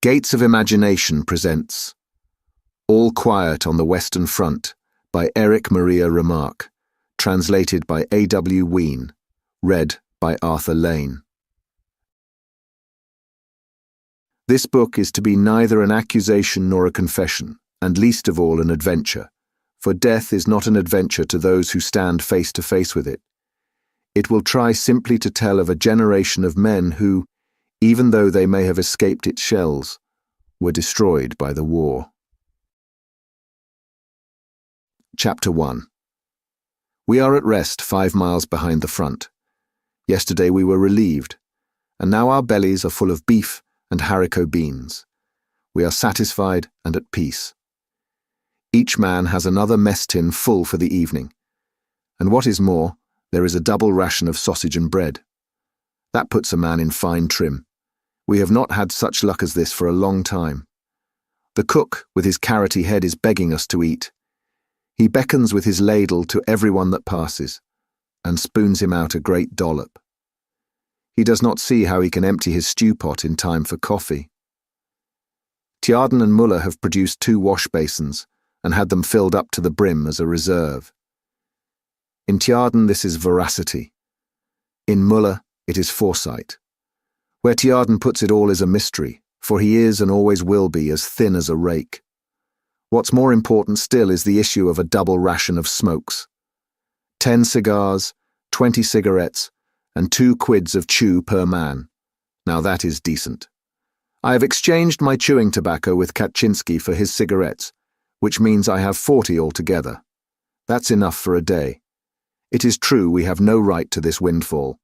Gates of Imagination presents All Quiet on the Western Front by Erich Maria Remarque, translated by A.W. Ween, read by Arthur Lane. This book is to be neither an accusation nor a confession, and least of all an adventure, for death is not an adventure to those who stand face to face with it. It will try simply to tell of a generation of men who, even though they may have escaped its shells, were destroyed by the war. Chapter 1. We are at rest 5 miles behind the front. Yesterday we were relieved, and now our bellies are full of beef and haricot beans. We are satisfied and at peace. Each man has another mess tin full for the evening, and what is more, there is a double ration of sausage and bread. That puts a man in fine trim. We have not had such luck as this for a long time. The cook, with his carroty head, is begging us to eat. He beckons with his ladle to everyone that passes, and spoons him out a great dollop. He does not see how he can empty his stew pot in time for coffee. Tjaden and Muller have produced 2 wash basins, and had them filled up to the brim as a reserve. In Tjaden this is veracity. In Muller it is foresight. Where Tjaden puts it all is a mystery, for he is and always will be as thin as a rake. What's more important still is the issue of a double ration of smokes. 10 cigars, 20 cigarettes, and 2 quids of chew per man. Now that is decent. I have exchanged my chewing tobacco with Kaczynski for his cigarettes, which means I have 40 altogether. That's enough for a day. It is true we have no right to this windfall.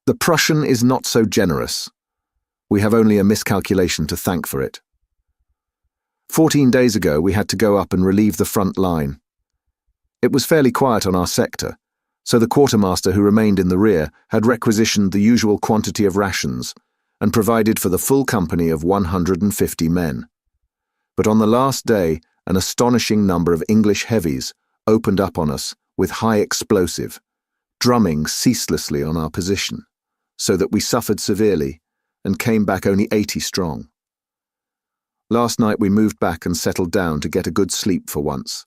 The Prussian is not so generous. We have only a miscalculation to thank for it. 14 days ago we had to go up and relieve the front line. It was fairly quiet on our sector, so the quartermaster who remained in the rear had requisitioned the usual quantity of rations and provided for the full company of 150 men. But on the last day, an astonishing number of English heavies opened up on us with high explosive, drumming ceaselessly on our position, so that we suffered severely and came back only 80 strong. Last night we moved back and settled down to get a good sleep for once.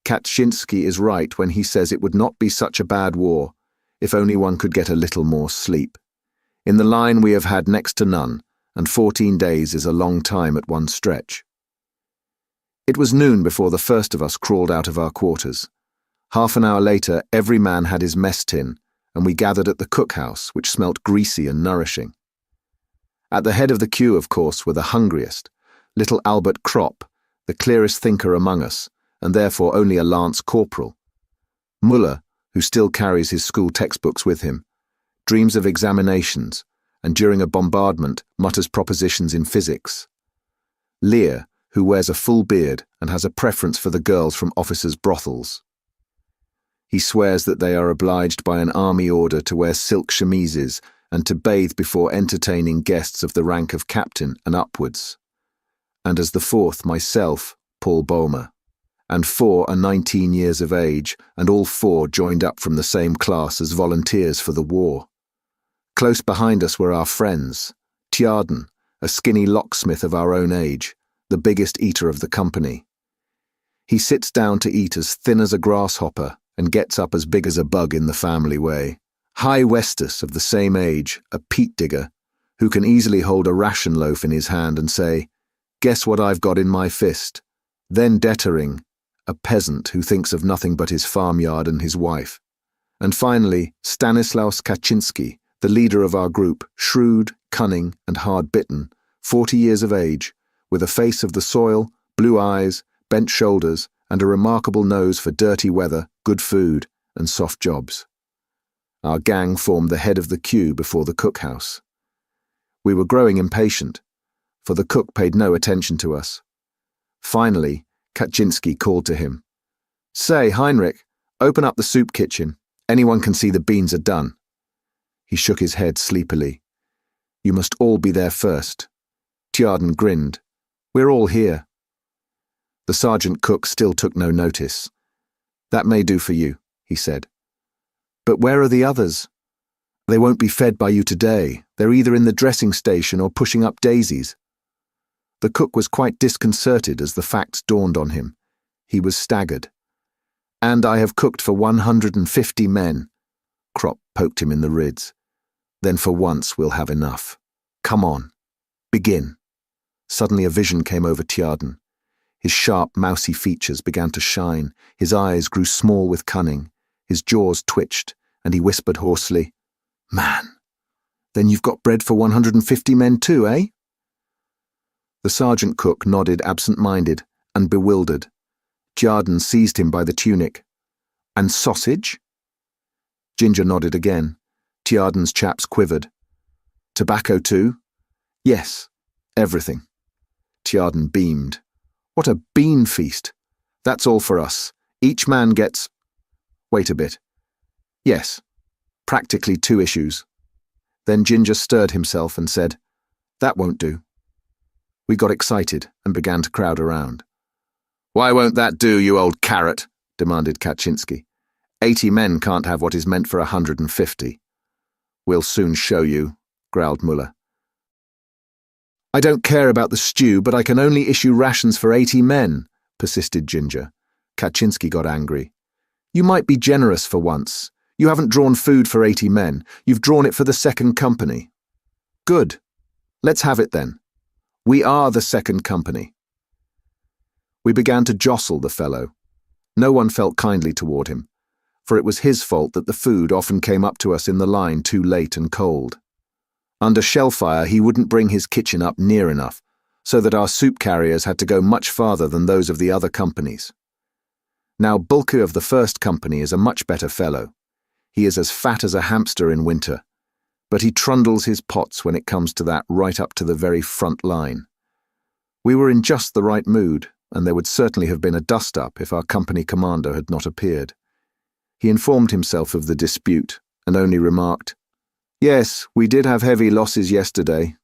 Kaczynski is right when he says it would not be such a bad war if only one could get a little more sleep. In the line we have had next to none, and 14 days is a long time at one stretch. It was noon before the first of us crawled out of our quarters. Half an hour later every man had his mess tin, and we gathered at the cookhouse, which smelt greasy and nourishing. At the head of the queue, of course, were the hungriest, little Albert Kropp, the clearest thinker among us, and therefore only a lance corporal. Muller, who still carries his school textbooks with him, dreams of examinations, and during a bombardment mutters propositions in physics. Lear, who wears a full beard and has a preference for the girls from officers' brothels. He swears that they are obliged by an army order to wear silk chemises and to bathe before entertaining guests of the rank of captain and upwards. And as the fourth, myself, Paul Boehmer. And 4 are 19 years of age, and all 4 joined up from the same class as volunteers for the war. Close behind us were our friends, Tjaden, a skinny locksmith of our own age, the biggest eater of the company. He sits down to eat as thin as a grasshopper and gets up as big as a bug in the family way. High Westus, of the same age, a peat digger, who can easily hold a ration loaf in his hand and say, "Guess what I've got in my fist?" Then Dettering, a peasant who thinks of nothing but his farmyard and his wife. And finally, Stanislaus Kaczynski, the leader of our group, shrewd, cunning, and hard-bitten, 40 years of age, with a face of the soil, blue eyes, bent shoulders, and a remarkable nose for dirty weather, good food, and soft jobs. Our gang formed the head of the queue before the cookhouse. We were growing impatient, for the cook paid no attention to us. Finally, Kaczynski called to him, "Say, Heinrich, open up the soup kitchen. Anyone can see the beans are done." He shook his head sleepily. "You must all be there first." Tjaden grinned. "We're all here." The sergeant cook still took no notice. "That may do for you," he said. "But where are the others?" "They won't be fed by you today. They're either in the dressing station or pushing up daisies." The cook was quite disconcerted as the facts dawned on him. He was staggered. "And I have cooked for 150 men." Crop poked him in the ribs. "Then for once we'll have enough. Come on. Begin." Suddenly a vision came over Tjaden. His sharp, mousy features began to shine, his eyes grew small with cunning, his jaws twitched, and he whispered hoarsely, "Man, then you've got bread for 150 men too, eh?" The sergeant cook nodded absent-minded and bewildered. Tjaden seized him by the tunic. "And sausage?" Ginger nodded again. Tjaden's chaps quivered. "Tobacco too?" "Yes, everything." Tjaden beamed. "What a bean feast! That's all for us. Each man gets—" "Wait a bit. Yes, practically 2 issues. Then Ginger stirred himself and said, "That won't do." We got excited and began to crowd around. "Why won't that do, you old carrot?" demanded Kaczynski. 80 men can't have what is meant for 150. "We'll soon show you," growled Muller. "I don't care about the stew, but I can only issue rations for 80 men, persisted Ginger. Kaczynski got angry. "You might be generous for once. You haven't drawn food for 80 men. You've drawn it for the second company." "Good. Let's have it then. We are the second company." We began to jostle the fellow. No one felt kindly toward him, for it was his fault that the food often came up to us in the line too late and cold. Under shell fire, he wouldn't bring his kitchen up near enough, so that our soup carriers had to go much farther than those of the other companies. Now, Bulke of the first company is a much better fellow. He is as fat as a hamster in winter, but he trundles his pots when it comes to that right up to the very front line. We were in just the right mood, and there would certainly have been a dust-up if our company commander had not appeared. He informed himself of the dispute, and only remarked, "Yes, we did have heavy losses yesterday."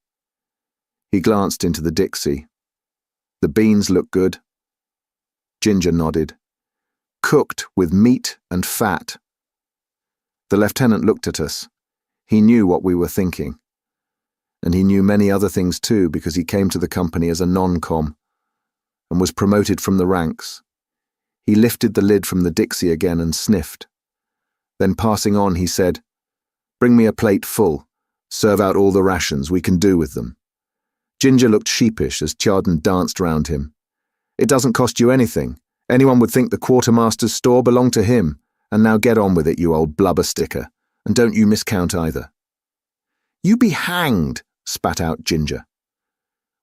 He glanced into the Dixie. "The beans look good." Ginger nodded. "Cooked with meat and fat." The lieutenant looked at us. He knew what we were thinking. And he knew many other things too, because he came to the company as a non-com and was promoted from the ranks. He lifted the lid from the Dixie again and sniffed. Then passing on, he said, "Bring me a plate full. Serve out all the rations we can do with them." Ginger looked sheepish as Tjaden danced round him. "It doesn't cost you anything. Anyone would think the quartermaster's store belonged to him. And now get on with it, you old blubber sticker. And don't you miscount either." "You be hanged," spat out Ginger.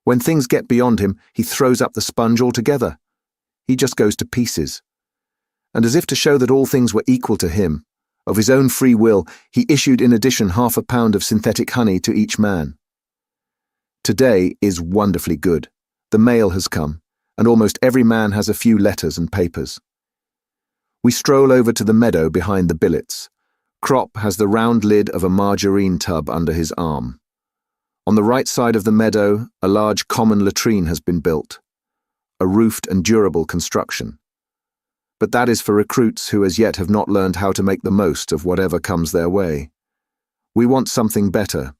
When things get beyond him, he throws up the sponge altogether. He just goes to pieces. And as if to show that all things were equal to him, of his own free will, he issued in addition 1/2 pound of synthetic honey to each man. Today is wonderfully good. The mail has come, and almost every man has a few letters and papers. We stroll over to the meadow behind the billets. Crop has the round lid of a margarine tub under his arm. On the right side of the meadow, a large common latrine has been built, a roofed and durable construction. But that is for recruits who as yet have not learned how to make the most of whatever comes their way. We want something better.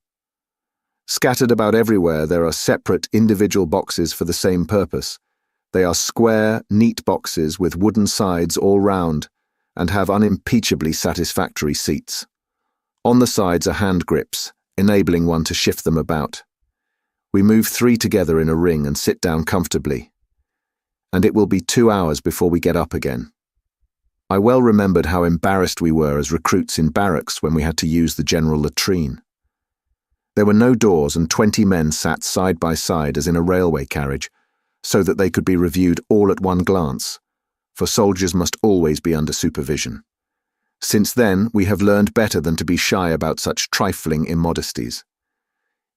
Scattered about everywhere, there are separate individual boxes for the same purpose. They are square, neat boxes with wooden sides all round and have unimpeachably satisfactory seats. On the sides are hand grips, enabling one to shift them about. We move 3 together in a ring and sit down comfortably. And it will be 2 hours before we get up again. I well remembered how embarrassed we were as recruits in barracks when we had to use the general latrine. There were no doors and 20 men sat side by side as in a railway carriage, so that they could be reviewed all at one glance, for soldiers must always be under supervision. Since then, we have learned better than to be shy about such trifling immodesties.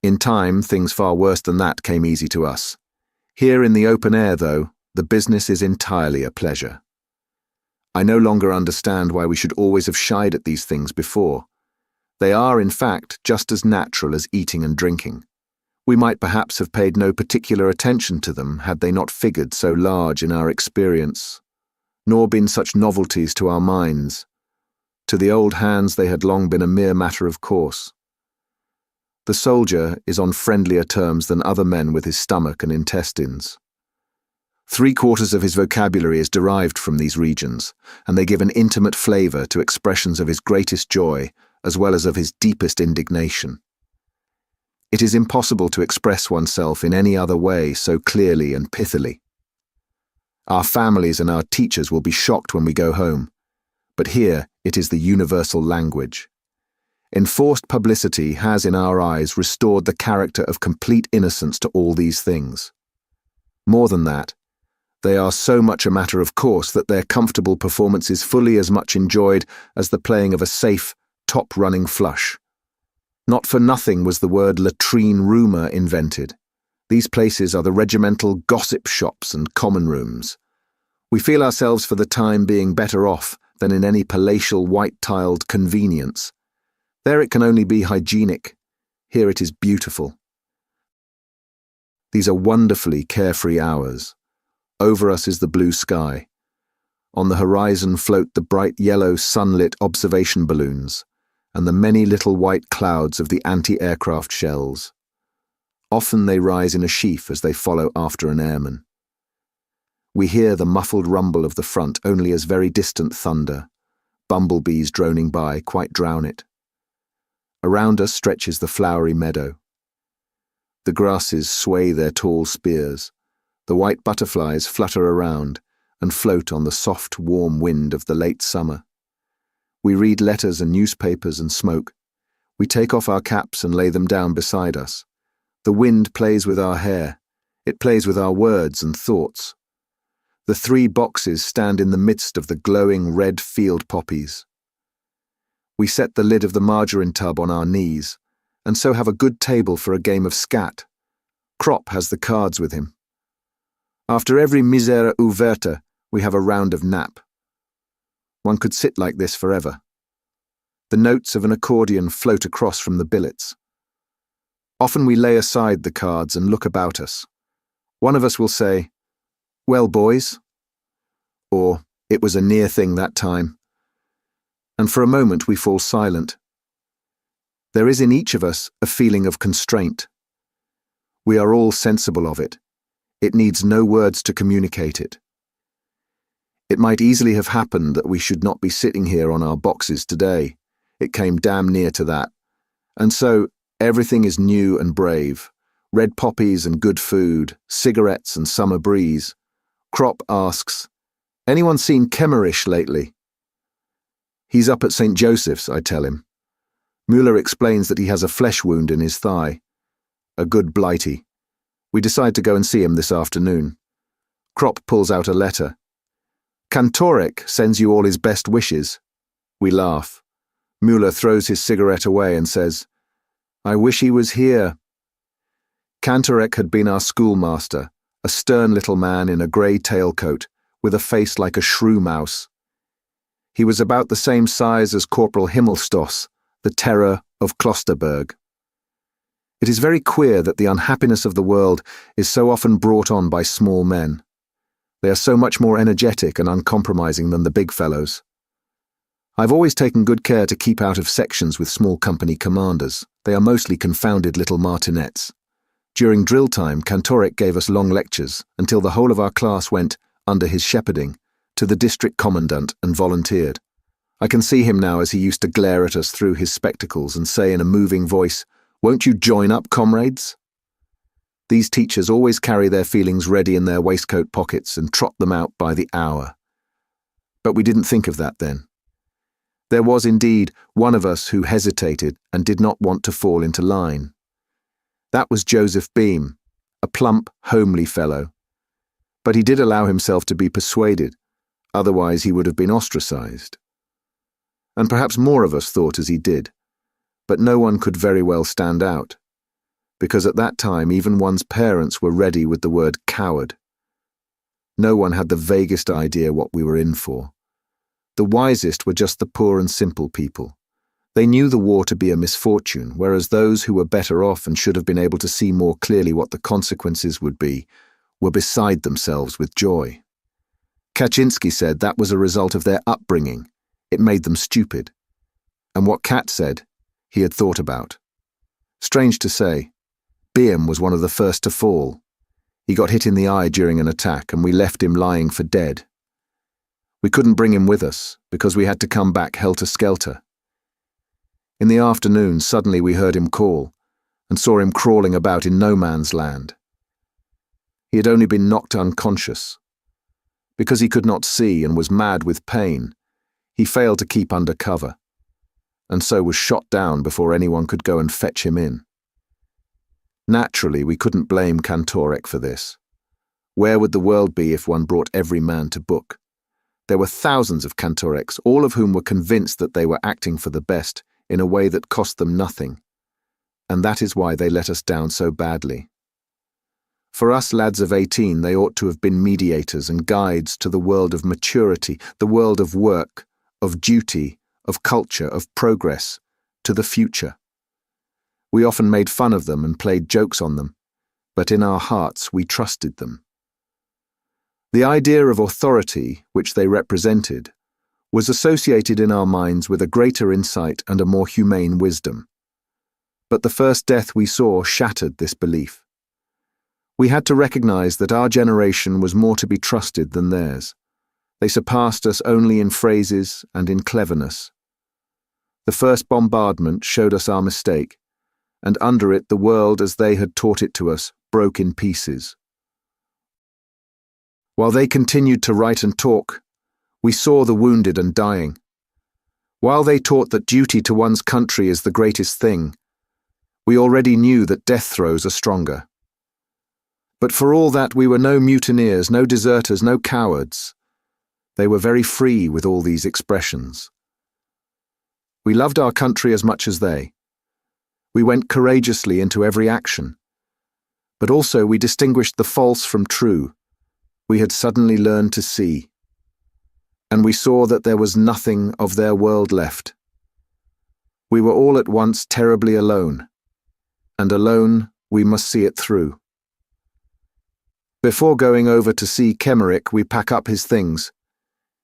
In time, things far worse than that came easy to us. Here in the open air, though, the business is entirely a pleasure. I no longer understand why we should always have shied at these things before. They are, in fact, just as natural as eating and drinking. We might perhaps have paid no particular attention to them had they not figured so large in our experience, nor been such novelties to our minds. To the old hands they had long been a mere matter of course. The soldier is on friendlier terms than other men with his stomach and intestines. 3/4 of his vocabulary is derived from these regions, and they give an intimate flavor to expressions of his greatest joy as well as of his deepest indignation. It is impossible to express oneself in any other way so clearly and pithily. Our families and our teachers will be shocked when we go home, but here it is the universal language. Enforced publicity has, in our eyes, restored the character of complete innocence to all these things. More than that, they are so much a matter of course that their comfortable performance is fully as much enjoyed as the playing of a safe, top-running flush. Not for nothing was the word latrine rumour invented. These places are the regimental gossip shops and common rooms. We feel ourselves for the time being better off than in any palatial white-tiled convenience. There it can only be hygienic. Here it is beautiful. These are wonderfully carefree hours. Over us is the blue sky. On the horizon float the bright yellow sunlit observation balloons and the many little white clouds of the anti-aircraft shells. Often they rise in a sheaf as they follow after an airman. We hear the muffled rumble of the front only as very distant thunder. Bumblebees droning by quite drown it. Around us stretches the flowery meadow. The grasses sway their tall spears. The white butterflies flutter around and float on the soft, warm wind of the late summer. We read letters and newspapers and smoke. We take off our caps and lay them down beside us. The wind plays with our hair. It plays with our words and thoughts. The 3 boxes stand in the midst of the glowing red field poppies. We set the lid of the margarine tub on our knees, and so have a good table for a game of scat. Krop has the cards with him. After every misère ouverte, we have a round of nap. One could sit like this forever. The notes of an accordion float across from the billets. Often we lay aside the cards and look about us. One of us will say, "Well, boys," or "It was a near thing that time." And for a moment we fall silent. There is in each of us a feeling of constraint. We are all sensible of it. It needs no words to communicate it. It might easily have happened that we should not be sitting here on our boxes today. It came damn near to that. And so, everything is new and brave. Red poppies and good food, cigarettes and summer breeze. Krop asks, "Anyone seen Kemmerich lately?" "He's up at St. Joseph's," I tell him. Müller explains that he has a flesh wound in his thigh. A good blighty. We decide to go and see him this afternoon. Krop pulls out a letter. "Kantorek sends you all his best wishes." We laugh. Müller throws his cigarette away and says, "I wish he was here." Kantorek had been our schoolmaster, a stern little man in a grey tailcoat, with a face like a shrew mouse. He was about the same size as Corporal Himmelstoss, the terror of Klosterberg. It is very queer that the unhappiness of the world is so often brought on by small men. They are so much more energetic and uncompromising than the big fellows. I've always taken good care to keep out of sections with small company commanders. They are mostly confounded little martinets. During drill time, Kantorek gave us long lectures until the whole of our class went, under his shepherding, to the district commandant and volunteered. I can see him now as he used to glare at us through his spectacles and say in a moving voice, "Won't you join up, comrades?" These teachers always carry their feelings ready in their waistcoat pockets and trot them out by the hour. But we didn't think of that then. There was indeed one of us who hesitated and did not want to fall into line. That was Joseph Beam, a plump, homely fellow. But he did allow himself to be persuaded, otherwise he would have been ostracized. And perhaps more of us thought as he did, but no one could very well stand out, because at that time even one's parents were ready with the word coward. No one had the vaguest idea what we were in for. The wisest were just the poor and simple people. They knew the war to be a misfortune, whereas those who were better off and should have been able to see more clearly what the consequences would be, were beside themselves with joy. Kaczynski said that was a result of their upbringing. It made them stupid. And what Kat said, he had thought about. Strange to say, Beam was one of the first to fall. He got hit in the eye during an attack, and we left him lying for dead. We couldn't bring him with us, because we had to come back helter-skelter. In the afternoon, suddenly we heard him call, and saw him crawling about in no man's land. He had only been knocked unconscious. Because he could not see and was mad with pain, he failed to keep under cover, and so was shot down before anyone could go and fetch him in. Naturally, we couldn't blame Kantorek for this. Where would the world be if one brought every man to book? There were thousands of Kantoreks, all of whom were convinced that they were acting for the best in a way that cost them nothing, and that is why they let us down so badly. For us lads of 18, they ought to have been mediators and guides to the world of maturity, the world of work, of duty, of culture, of progress, to the future. We often made fun of them and played jokes on them, but in our hearts we trusted them. The idea of authority, which they represented, was associated in our minds with a greater insight and a more humane wisdom. But the first death we saw shattered this belief. We had to recognize that our generation was more to be trusted than theirs. They surpassed us only in phrases and in cleverness. The first bombardment showed us our mistake, and under it the world as they had taught it to us broke in pieces. While they continued to write and talk, we saw the wounded and dying. While they taught that duty to one's country is the greatest thing, we already knew that death throes are stronger. But for all that, we were no mutineers, no deserters, no cowards. They were very free with all these expressions. We loved our country as much as they. We went courageously into every action. But also we distinguished the false from true. We had suddenly learned to see. And we saw that there was nothing of their world left. We were all at once terribly alone. And alone we must see it through. Before going over to see Remarque, we pack up his things.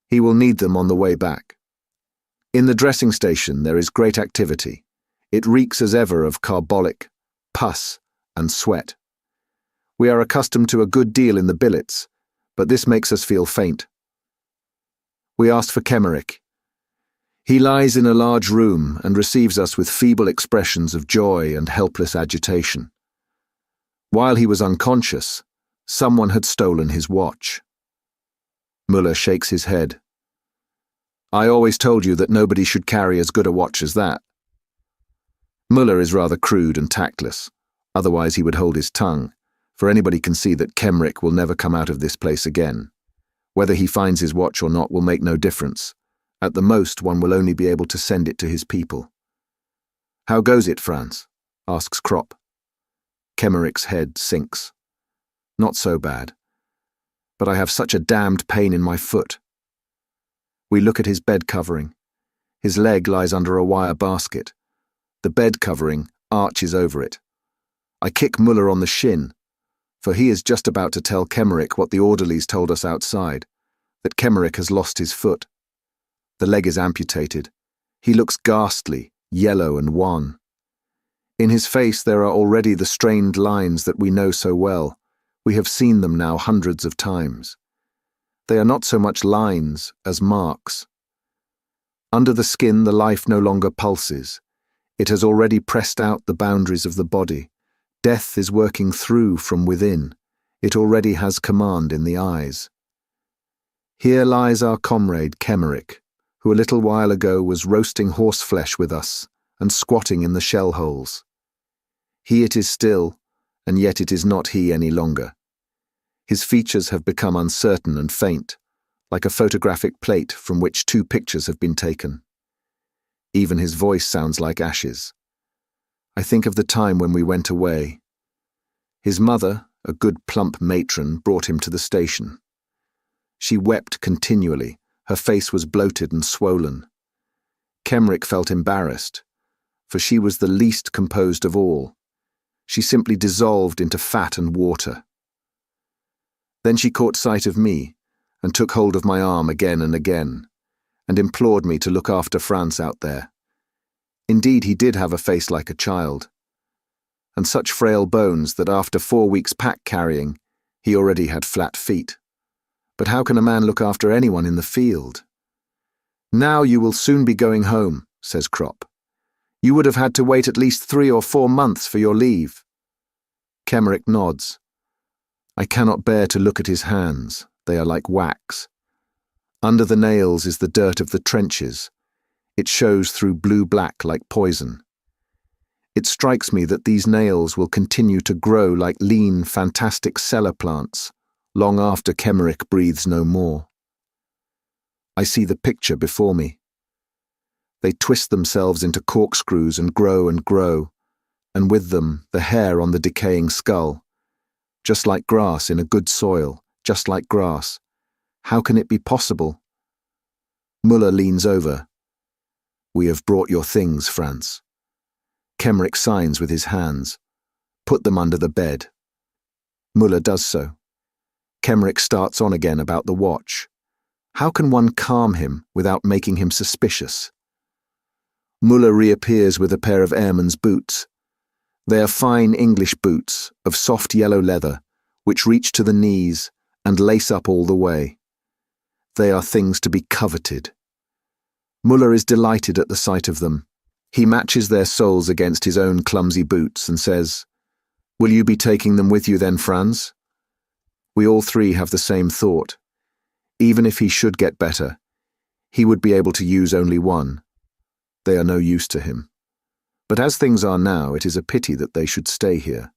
He will need them on the way back. In the dressing station there is great activity. It reeks as ever of carbolic, pus, and sweat. We are accustomed to a good deal in the billets, but this makes us feel faint. We asked for Remarque. He lies in a large room and receives us with feeble expressions of joy and helpless agitation. While he was unconscious, someone had stolen his watch. Müller shakes his head. I always told you that nobody should carry as good a watch as that. Müller is rather crude and tactless, otherwise he would hold his tongue, for anybody can see that Remarque will never come out of this place again. Whether he finds his watch or not will make no difference. At the most, one will only be able to send it to his people. How goes it, Franz? Asks Kropp. Remarque's head sinks. Not so bad. But I have such a damned pain in my foot. We look at his bed covering. His leg lies under a wire basket. The bed covering arches over it. I kick Müller on the shin, for he is just about to tell Remarque what the orderlies told us outside, that Remarque has lost his foot. The leg is amputated. He looks ghastly, yellow and wan. In his face there are already the strained lines that we know so well. We have seen them now hundreds of times. They are not so much lines as marks. Under the skin the life no longer pulses. It has already pressed out the boundaries of the body. Death is working through from within. It already has command in the eyes. Here lies our comrade Remarque, who a little while ago was roasting horseflesh with us and squatting in the shell holes. He it is still, and yet it is not he any longer. His features have become uncertain and faint, like a photographic plate from which two pictures have been taken. Even his voice sounds like ashes. I think of the time when we went away. His mother, a good plump matron, brought him to the station. She wept continually. Her face was bloated and swollen. Remarque felt embarrassed, for she was the least composed of all. She simply dissolved into fat and water. Then she caught sight of me and took hold of my arm again and again, and implored me to look after Franz out there. Indeed, he did have a face like a child. and such frail bones that after 4 weeks pack carrying, he already had flat feet. But how can a man look after anyone in the field? "Now you will soon be going home," says Crop. "You would have had to wait at least 3 or 4 months for your leave." Kemerick nods. I cannot bear to look at his hands. They are like wax. Under the nails is the dirt of the trenches. It shows through blue-black like poison. It strikes me that these nails will continue to grow like lean, fantastic cellar plants, long after Kemerick breathes no more. I see the picture before me. They twist themselves into corkscrews and grow, and with them the hair on the decaying skull. Just like grass in a good soil, just like grass. How can it be possible? Muller leans over. "We have brought your things, Franz." Kemerick signs with his hands. "Put them under the bed." Muller does so. Kemerick starts on again about the watch. How can one calm him without making him suspicious? Muller reappears with a pair of airman's boots. They are fine English boots of soft yellow leather, which reach to the knees and lace up all the way. They are things to be coveted. Muller is delighted at the sight of them. He matches their soles against his own clumsy boots and says, "Will you be taking them with you then, Franz?" We all three have the same thought. Even if he should get better, he would be able to use only one. They are no use to him. But as things are now, it is a pity that they should stay here.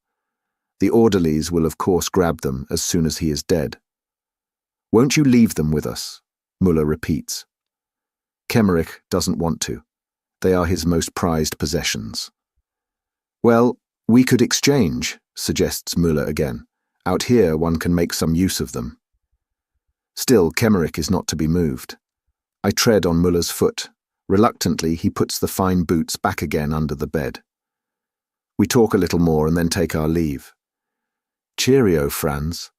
The orderlies will of course grab them as soon as he is dead. "Won't you leave them with us?" Muller repeats. Kemerick doesn't want to. They are his most prized possessions. "Well, we could exchange," suggests Muller again. "Out here one can make some use of them." Still, Kemerick is not to be moved. I tread on Muller's foot. Reluctantly, he puts the fine boots back again under the bed. We talk a little more and then take our leave. "Cheerio, Franz."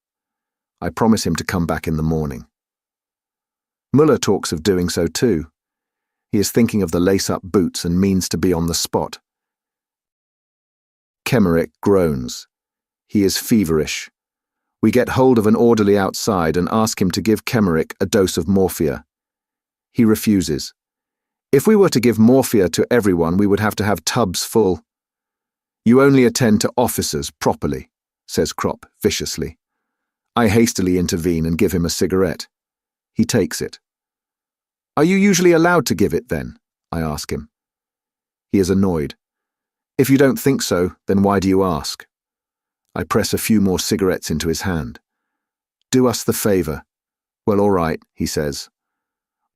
I promise him to come back in the morning. Muller talks of doing so too. He is thinking of the lace-up boots and means to be on the spot. Kemerick groans. He is feverish. We get hold of an orderly outside and ask him to give Kemerick a dose of morphia. He refuses. "If we were to give morphia to everyone, we would have to have tubs full." "You only attend to officers properly," says Crop viciously. I hastily intervene and give him a cigarette. He takes it. "Are you usually allowed to give it then?" I ask him. He is annoyed. "If you don't think so, then why do you ask?" I press a few more cigarettes into his hand. "Do us the favor." "Well, all right," he says.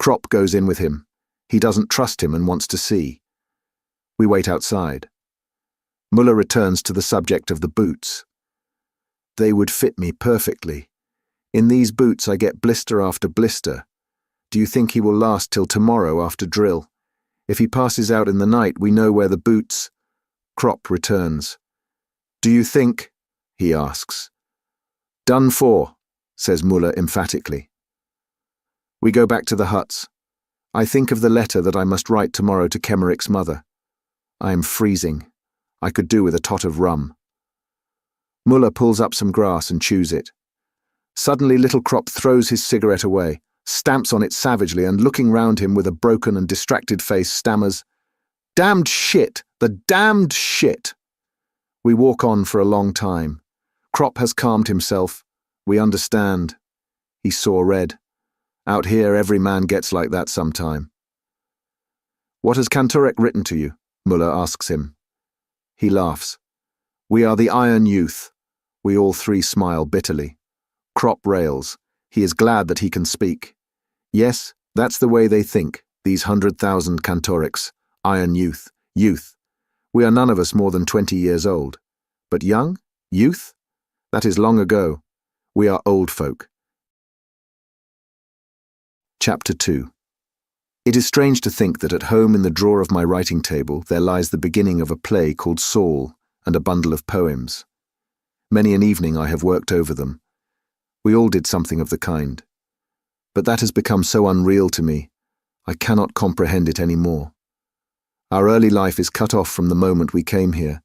Crop goes in with him. He doesn't trust him and wants to see. We wait outside. Muller returns to the subject of the boots. "They would fit me perfectly. In these boots I get blister after blister. Do you think he will last till tomorrow after drill? If he passes out in the night, we know where the boots—" Crop returns. "Do you think—" he asks. "Done for," says Muller emphatically. We go back to the huts. I think of the letter that I must write tomorrow to Kemerick's mother. I am freezing. I could do with a tot of rum. Muller pulls up some grass and chews it. Suddenly little Crop throws his cigarette away, stamps on it savagely, and looking round him with a broken and distracted face stammers, "Damned shit! The damned shit!" We walk on for a long time. Crop has calmed himself. We understand. He saw red. Out here every man gets like that sometime. "What has Kantorek written to you?" Muller asks him. He laughs. "We are the Iron Youth." We all three smile bitterly. Crop rails. He is glad that he can speak. Yes, that's the way they think, these 100,000 Kantoreks. Iron Youth. Youth. We are none of us more than 20 years old. But young? Youth? That is long ago. We are old folk. Chapter 2. It is strange to think that at home in the drawer of my writing table there lies the beginning of a play called Saul and a bundle of poems. Many an evening I have worked over them. We all did something of the kind. But that has become so unreal to me, I cannot comprehend it any more. Our early life is cut off from the moment we came here,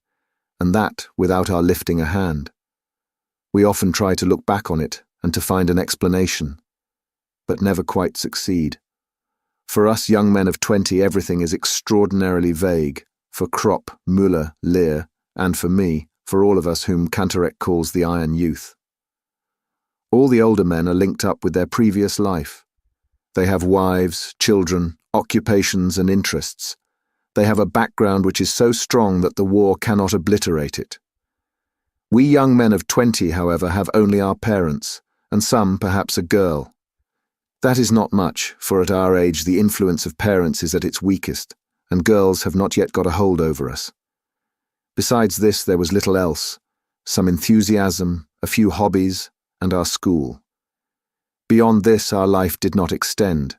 and that without our lifting a hand. We often try to look back on it and to find an explanation, but never quite succeed. For us young men of 20, everything is extraordinarily vague, for Krop, Müller, Lear, and for me, for all of us whom Cantorek calls the Iron Youth. All the older men are linked up with their previous life. They have wives, children, occupations and interests. They have a background which is so strong that the war cannot obliterate it. We young men of 20, however, have only our parents, and some perhaps a girl. That is not much, for at our age the influence of parents is at its weakest, and girls have not yet got a hold over us. Besides this, there was little else, some enthusiasm, a few hobbies, and our school. Beyond this our life did not extend,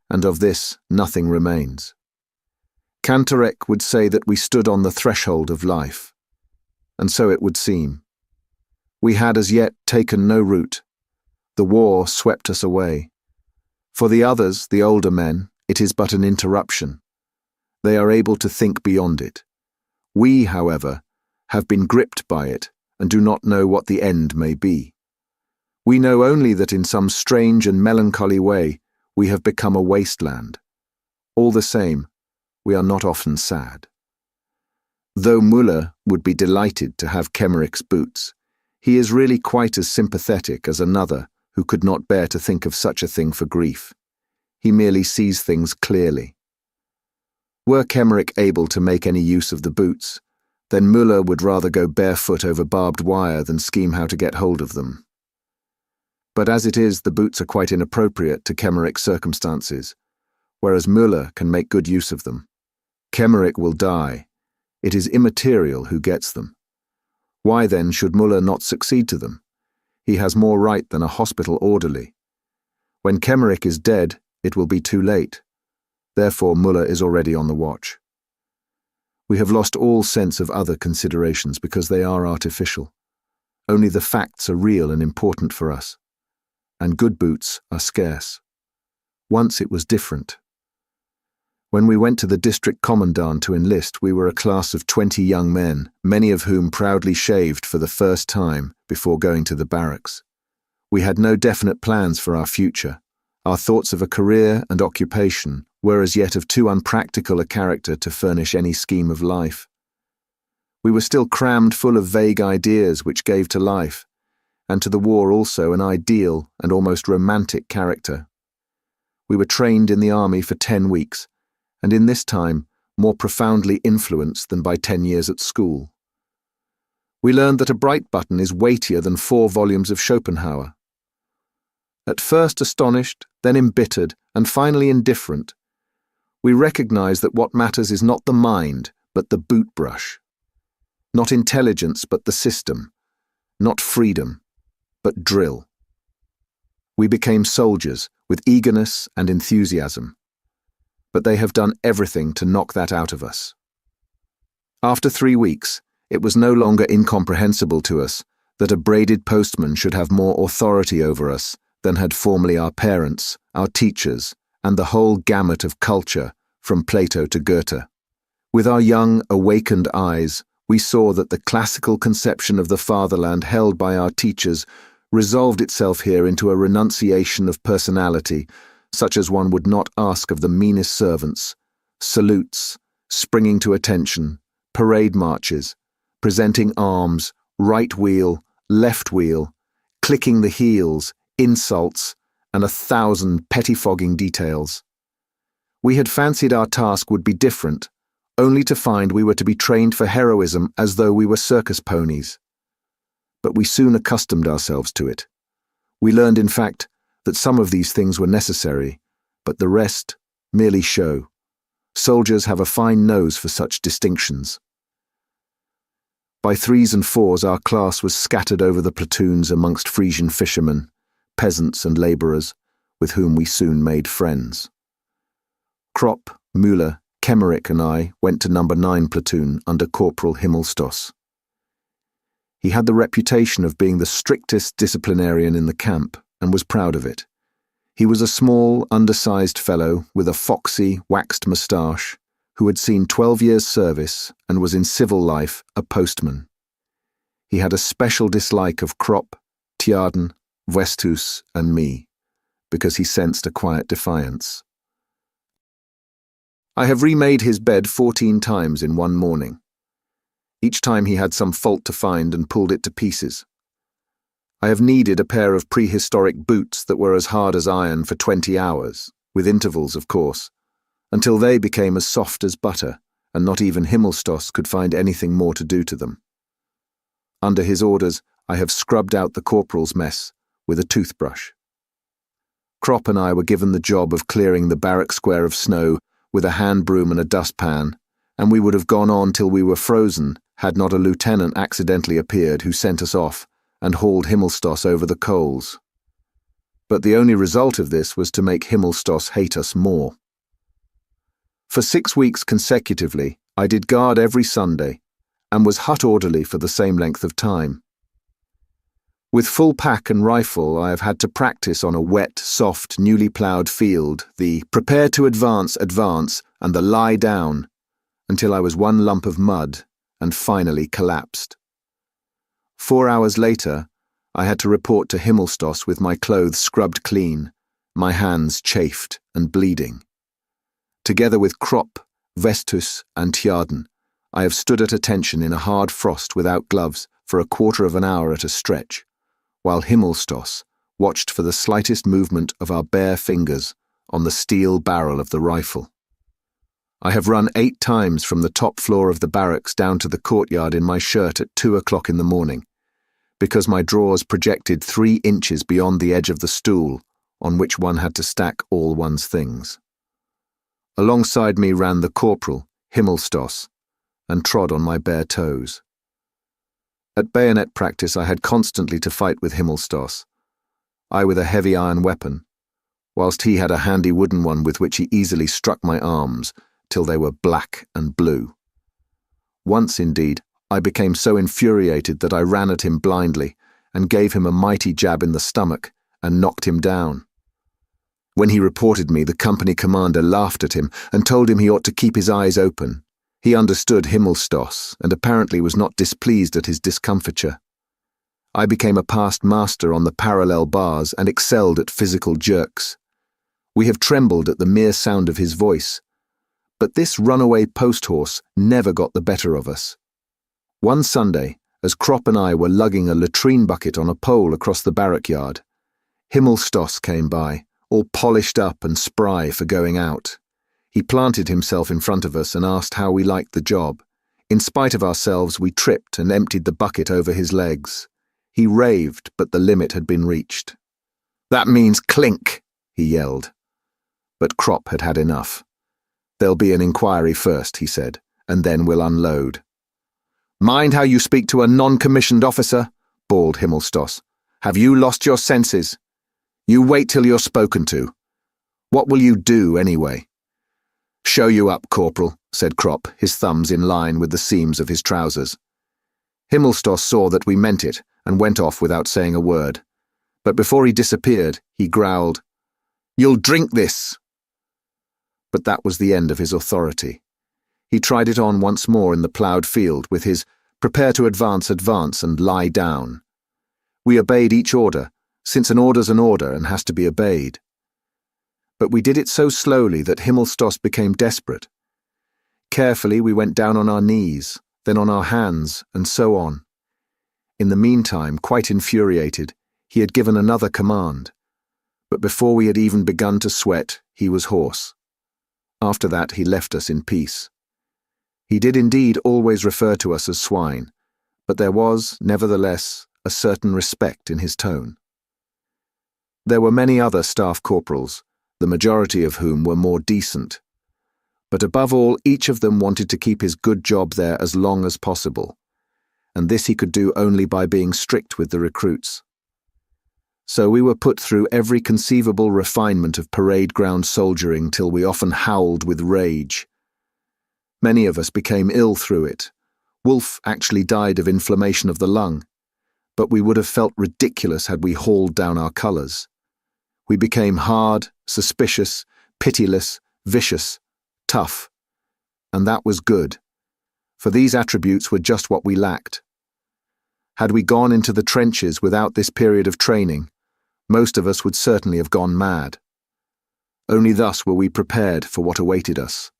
and of this nothing remains. Cantorek would say that we stood on the threshold of life, and so it would seem. We had as yet taken no root. The war swept us away. For the others, the older men, it is but an interruption. They are able to think beyond it. We, however, have been gripped by it and do not know what the end may be. We know only that in some strange and melancholy way we have become a wasteland. All the same, we are not often sad. Though Müller would be delighted to have Kemmerik's boots, he is really quite as sympathetic as another who could not bear to think of such a thing for grief. He merely sees things clearly. Were Kemmerich able to make any use of the boots, then Müller would rather go barefoot over barbed wire than scheme how to get hold of them. But as it is, the boots are quite inappropriate to Kemmerich's circumstances, whereas Müller can make good use of them. Kemmerich will die. It is immaterial who gets them. Why then should Müller not succeed to them? He has more right than a hospital orderly. When Kemmerich is dead, it will be too late. Therefore Müller is already on the watch. We have lost all sense of other considerations because they are artificial. Only the facts are real and important for us. And good boots are scarce. Once it was different. When we went to the district commandant to enlist, we were a class of 20 young men, many of whom proudly shaved for the first time before going to the barracks. We had no definite plans for our future. Our thoughts of a career and occupation were as yet of too unpractical a character to furnish any scheme of life. We were still crammed full of vague ideas which gave to life, and to the war also, an ideal and almost romantic character. We were trained in the army for 10 weeks, and in this time more profoundly influenced than by 10 years at school. We learned that a bright button is weightier than 4 volumes of Schopenhauer. At first astonished, then embittered, and finally indifferent, we recognize that what matters is not the mind, but the boot brush. Not intelligence, but the system. Not freedom, but drill. We became soldiers with eagerness and enthusiasm, but they have done everything to knock that out of us. After 3 weeks, it was no longer incomprehensible to us that a braided postman should have more authority over us than had formerly our parents, our teachers, and the whole gamut of culture, from Plato to Goethe. With our young, awakened eyes, we saw that the classical conception of the fatherland held by our teachers resolved itself here into a renunciation of personality, such as one would not ask of the meanest servants, salutes, springing to attention, parade marches, presenting arms, right wheel, left wheel, clicking the heels, insults, and 1,000 pettifogging details. We had fancied our task would be different, only to find we were to be trained for heroism as though we were circus ponies. But we soon accustomed ourselves to it. We learned, in fact, that some of these things were necessary, but the rest merely show. Soldiers have a fine nose for such distinctions. By 3s and 4s our class was scattered over the platoons amongst Frisian fishermen, peasants and labourers, with whom we soon made friends. Krop, Müller, Kemmerich and I went to No. 9 platoon under Corporal Himmelstos. He had the reputation of being the strictest disciplinarian in the camp, and was proud of it. He was a small, undersized fellow with a foxy, waxed moustache, who had seen 12 years' service and was in civil life a postman. He had a special dislike of Krop, Tjaden, Westhus, and me, because he sensed a quiet defiance. I have remade his bed 14 times in one morning. Each time he had some fault to find and pulled it to pieces. I have kneaded a pair of prehistoric boots that were as hard as iron for 20 hours, with intervals, of course, until they became as soft as butter, and not even Himmelstos could find anything more to do to them. Under his orders, I have scrubbed out the corporal's mess with a toothbrush. Krop and I were given the job of clearing the barrack square of snow with a hand broom and a dustpan, and we would have gone on till we were frozen had not a lieutenant accidentally appeared who sent us off and hauled Himmelstos over the coals. But the only result of this was to make Himmelstos hate us more. For 6 weeks consecutively, I did guard every Sunday, and was hut orderly for the same length of time. With full pack and rifle, I have had to practice on a wet, soft, newly ploughed field the prepare to advance, and the lie down, until I was one lump of mud and finally collapsed. 4 hours later, I had to report to Himmelstos with my clothes scrubbed clean, my hands chafed and bleeding. Together with Krop, Westhus, and Tjaden, I have stood at attention in a hard frost without gloves for a quarter of an hour at a stretch, while Himmelstos watched for the slightest movement of our bare fingers on the steel barrel of the rifle. I have run 8 times from the top floor of the barracks down to the courtyard in my shirt at 2 o'clock in the morning, because my drawers projected 3 inches beyond the edge of the stool on which one had to stack all one's things. Alongside me ran the corporal, Himmelstos, and trod on my bare toes. At bayonet practice I had constantly to fight with Himmelstos, I with a heavy iron weapon, whilst he had a handy wooden one with which he easily struck my arms till they were black and blue. Once, indeed, I became so infuriated that I ran at him blindly and gave him a mighty jab in the stomach and knocked him down. When he reported me, the company commander laughed at him and told him he ought to keep his eyes open. He understood Himmelstos and apparently was not displeased at his discomfiture. I became a past master on the parallel bars and excelled at physical jerks. We have trembled at the mere sound of his voice, but this runaway post horse never got the better of us. One Sunday, as Krop and I were lugging a latrine bucket on a pole across the barrack yard, Himmelstos came by, all polished up and spry for going out. He planted himself in front of us and asked how we liked the job. In spite of ourselves, we tripped and emptied the bucket over his legs. He raved, but the limit had been reached. "That means clink," he yelled. But Krop had had enough. "There'll be an inquiry first," he said, "and then we'll unload." "Mind how you speak to a non-commissioned officer," bawled Himmelstos. "Have you lost your senses? You wait till you're spoken to. What will you do, anyway?" "Show you up, Corporal," said Krop, his thumbs in line with the seams of his trousers. Himmelstos saw that we meant it and went off without saying a word. But before he disappeared, he growled, "You'll drink this!" But that was the end of his authority. He tried it on once more in the ploughed field with his prepare to advance, and lie down. We obeyed each order, since an order's an order and has to be obeyed. But we did it so slowly that Himmelstos became desperate. Carefully we went down on our knees, then on our hands, and so on. In the meantime, quite infuriated, he had given another command. But before we had even begun to sweat, he was hoarse. After that he left us in peace. He did indeed always refer to us as swine, but there was, nevertheless, a certain respect in his tone. There were many other staff corporals, the majority of whom were more decent. But above all, each of them wanted to keep his good job there as long as possible, and this he could do only by being strict with the recruits. So we were put through every conceivable refinement of parade ground soldiering till we often howled with rage. Many of us became ill through it. Wolf actually died of inflammation of the lung, but we would have felt ridiculous had we hauled down our colours. We became hard, suspicious, pitiless, vicious, tough. And that was good, for these attributes were just what we lacked. Had we gone into the trenches without this period of training, most of us would certainly have gone mad. Only thus were we prepared for what awaited us.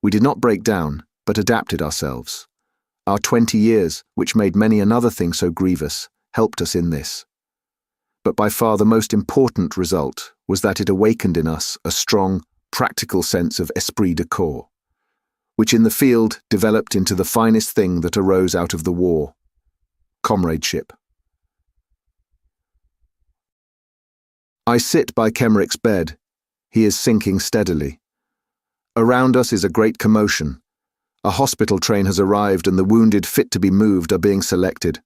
We did not break down, but adapted ourselves. Our 20 years, which made many another thing so grievous, helped us in this. But by far the most important result was that it awakened in us a strong, practical sense of esprit de corps, which in the field developed into the finest thing that arose out of the war: comradeship. I sit by Kemmerich's bed. He is sinking steadily. Around us is a great commotion. A hospital train has arrived and the wounded fit to be moved are being selected.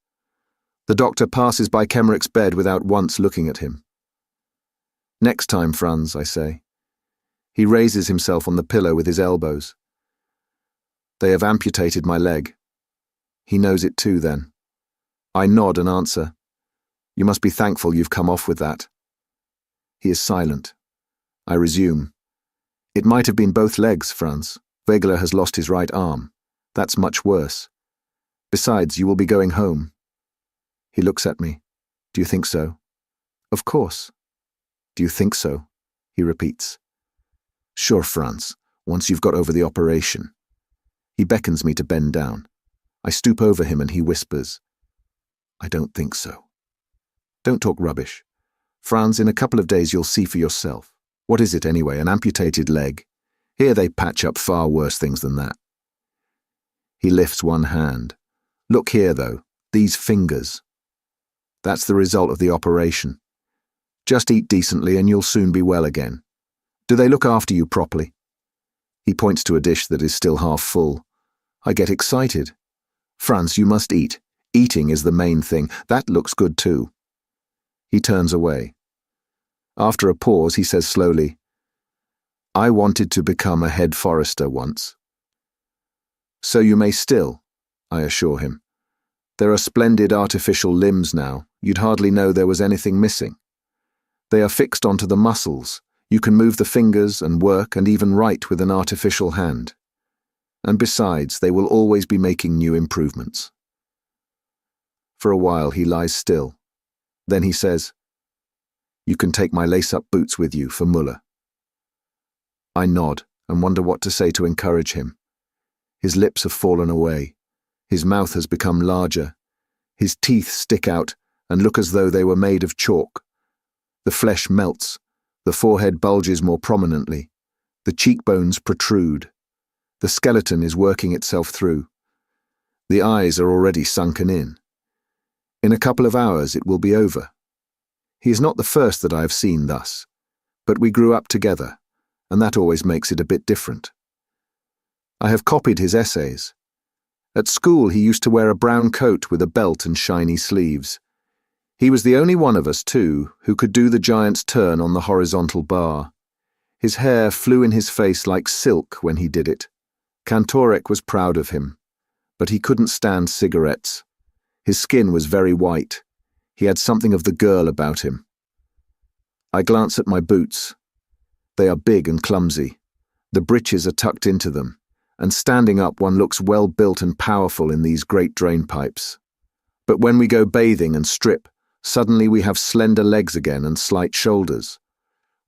The doctor passes by Kemmerich's bed without once looking at him. "Next time, Franz," I say. He raises himself on the pillow with his elbows. "They have amputated my leg." He knows it too, then. I nod and answer, "You must be thankful you've come off with that." He is silent. I resume, "It might have been both legs, Franz. Wegeler has lost his right arm. That's much worse. Besides, you will be going home." He looks at me. "Do you think so?" "Of course." "Do you think so?" he repeats. "Sure, Franz, once you've got over the operation." He beckons me to bend down. I stoop over him and he whispers, "I don't think so." "Don't talk rubbish. Franz, in a couple of days you'll see for yourself. What is it anyway, an amputated leg? Here they patch up far worse things than that." He lifts one hand. "Look here, though, these fingers. That's the result of the operation. Just eat decently and you'll soon be well again. Do they look after you properly?" He points to a dish that is still half full. I get excited. "Franz, you must eat. Eating is the main thing. That looks good too." He turns away. After a pause, he says slowly, "I wanted to become a head forester once." "So you may still," I assure him. "There are splendid artificial limbs now. You'd hardly know there was anything missing. They are fixed onto the muscles. You can move the fingers and work and even write with an artificial hand. And besides, they will always be making new improvements." For a while he lies still. Then he says, "You can take my lace-up boots with you for Muller." I nod and wonder what to say to encourage him. His lips have fallen away. His mouth has become larger. His teeth stick out and look as though they were made of chalk. The flesh melts. The forehead bulges more prominently. The cheekbones protrude. The skeleton is working itself through. The eyes are already sunken in. In a couple of hours it will be over. He is not the first that I have seen thus, but we grew up together, and that always makes it a bit different. I have copied his essays. At school he used to wear a brown coat with a belt and shiny sleeves. He was the only one of us, too, who could do the giant's turn on the horizontal bar. His hair flew in his face like silk when he did it. Kantorek was proud of him, but he couldn't stand cigarettes. His skin was very white. He had something of the girl about him. I glance at my boots. They are big and clumsy. The breeches are tucked into them, and standing up one looks well built and powerful in these great drain pipes. But when we go bathing and strip, suddenly we have slender legs again and slight shoulders.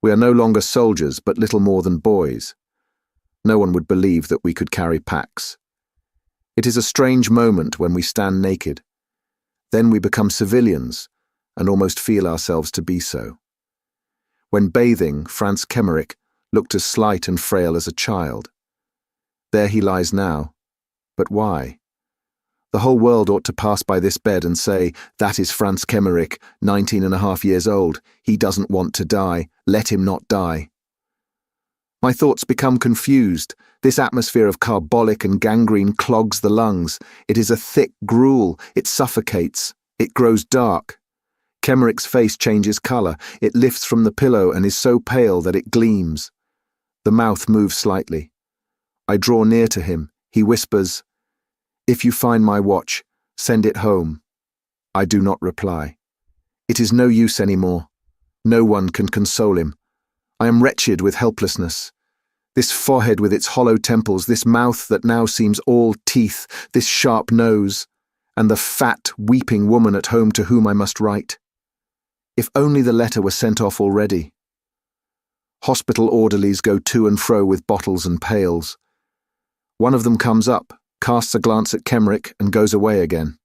We are no longer soldiers, but little more than boys. No one would believe that we could carry packs. It is a strange moment when we stand naked. Then we become civilians, and almost feel ourselves to be so. When bathing, Franz Kemmerich looked as slight and frail as a child. There he lies now. But why? The whole world ought to pass by this bed and say, "That is Franz Kemmerich, 19.5 years old. He doesn't want to die. Let him not die." My thoughts become confused. This atmosphere of carbolic and gangrene clogs the lungs. It is a thick gruel. It suffocates. It grows dark. Kemmerich's face changes colour. It lifts from the pillow and is so pale that it gleams. The mouth moves slightly. I draw near to him. He whispers, "If you find my watch, send it home." I do not reply. It is no use any more. No one can console him. I am wretched with helplessness. This forehead with its hollow temples, this mouth that now seems all teeth, this sharp nose, and the fat, weeping woman at home to whom I must write. If only the letter were sent off already. Hospital orderlies go to and fro with bottles and pails. One of them comes up, casts a glance at Remarque, and goes away again.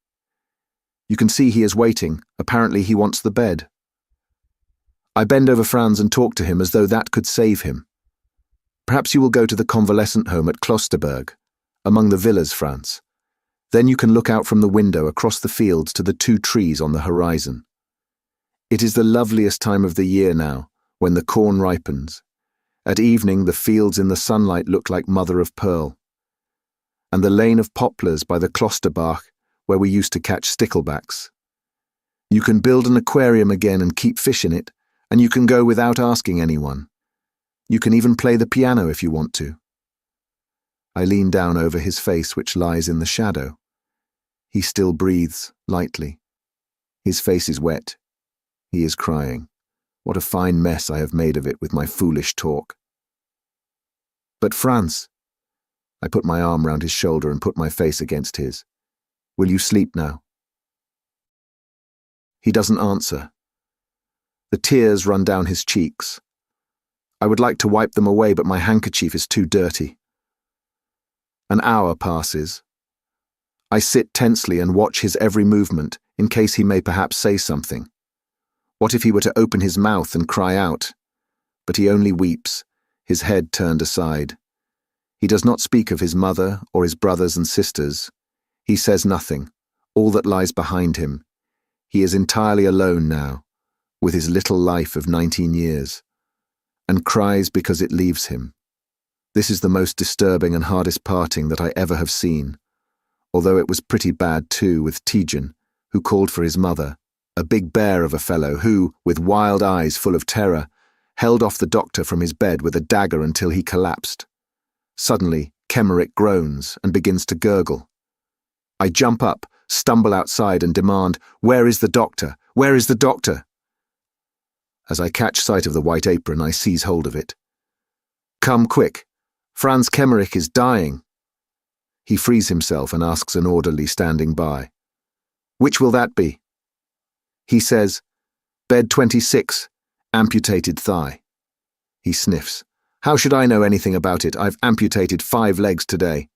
You can see he is waiting. Apparently he wants the bed. I bend over Franz and talk to him as though that could save him. Perhaps you will go to the convalescent home at Klosterberg, among the villas, Franz. Then you can look out from the window across the fields to the 2 trees on the horizon. It is the loveliest time of the year now, when the corn ripens. At evening, the fields in the sunlight look like mother of pearl. And the lane of poplars by the Klosterbach, where we used to catch sticklebacks. You can build an aquarium again and keep fish in it, and you can go without asking anyone. You can even play the piano if you want to. I lean down over his face, which lies in the shadow. He still breathes, lightly. His face is wet. He is crying. What a fine mess I have made of it with my foolish talk. But Franz, I put my arm round his shoulder and put my face against his. Will you sleep now? He doesn't answer. The tears run down his cheeks. I would like to wipe them away, but my handkerchief is too dirty. An hour passes. I sit tensely and watch his every movement, in case he may perhaps say something. What if he were to open his mouth and cry out? But he only weeps, his head turned aside. He does not speak of his mother or his brothers and sisters. He says nothing, all that lies behind him. He is entirely alone now, with his little life of 19 years, and cries because it leaves him. This is the most disturbing and hardest parting that I ever have seen, although it was pretty bad too with Tijan, who called for his mother, a big bear of a fellow who, with wild eyes full of terror, held off the doctor from his bed with a dagger until he collapsed. Suddenly, Remarque groans and begins to gurgle. I jump up, stumble outside and demand, "Where is the doctor? Where is the doctor?" As I catch sight of the white apron, I seize hold of it. "Come quick. Franz Remarque is dying." He frees himself and asks an orderly standing by, "Which will that be?" He says, "Bed 26, amputated thigh." He sniffs. "How should I know anything about it? I've amputated 5 legs today."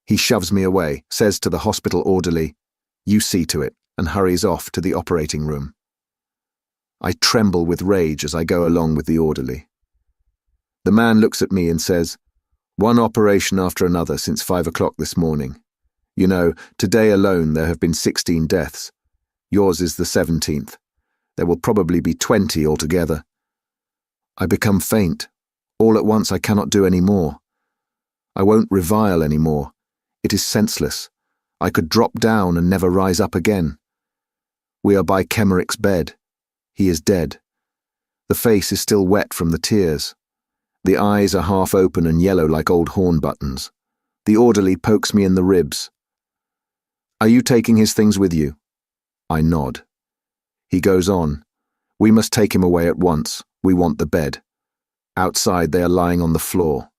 He shoves me away, says to the hospital orderly, "You see to it," and hurries off to the operating room. I tremble with rage as I go along with the orderly. The man looks at me and says, "One operation after another since 5 o'clock this morning. You know, today alone there have been 16 deaths. Yours is the 17th. There will probably be 20 altogether." I become faint. All at once I cannot do any more. I won't revile any more. It is senseless. I could drop down and never rise up again. We are by Remarque's bed. He is dead. The face is still wet from the tears. The eyes are half open and yellow like old horn buttons. The orderly pokes me in the ribs. "Are you taking his things with you?" I nod. He goes on, "We must take him away at once. We want the bed." Outside they are lying on the floor.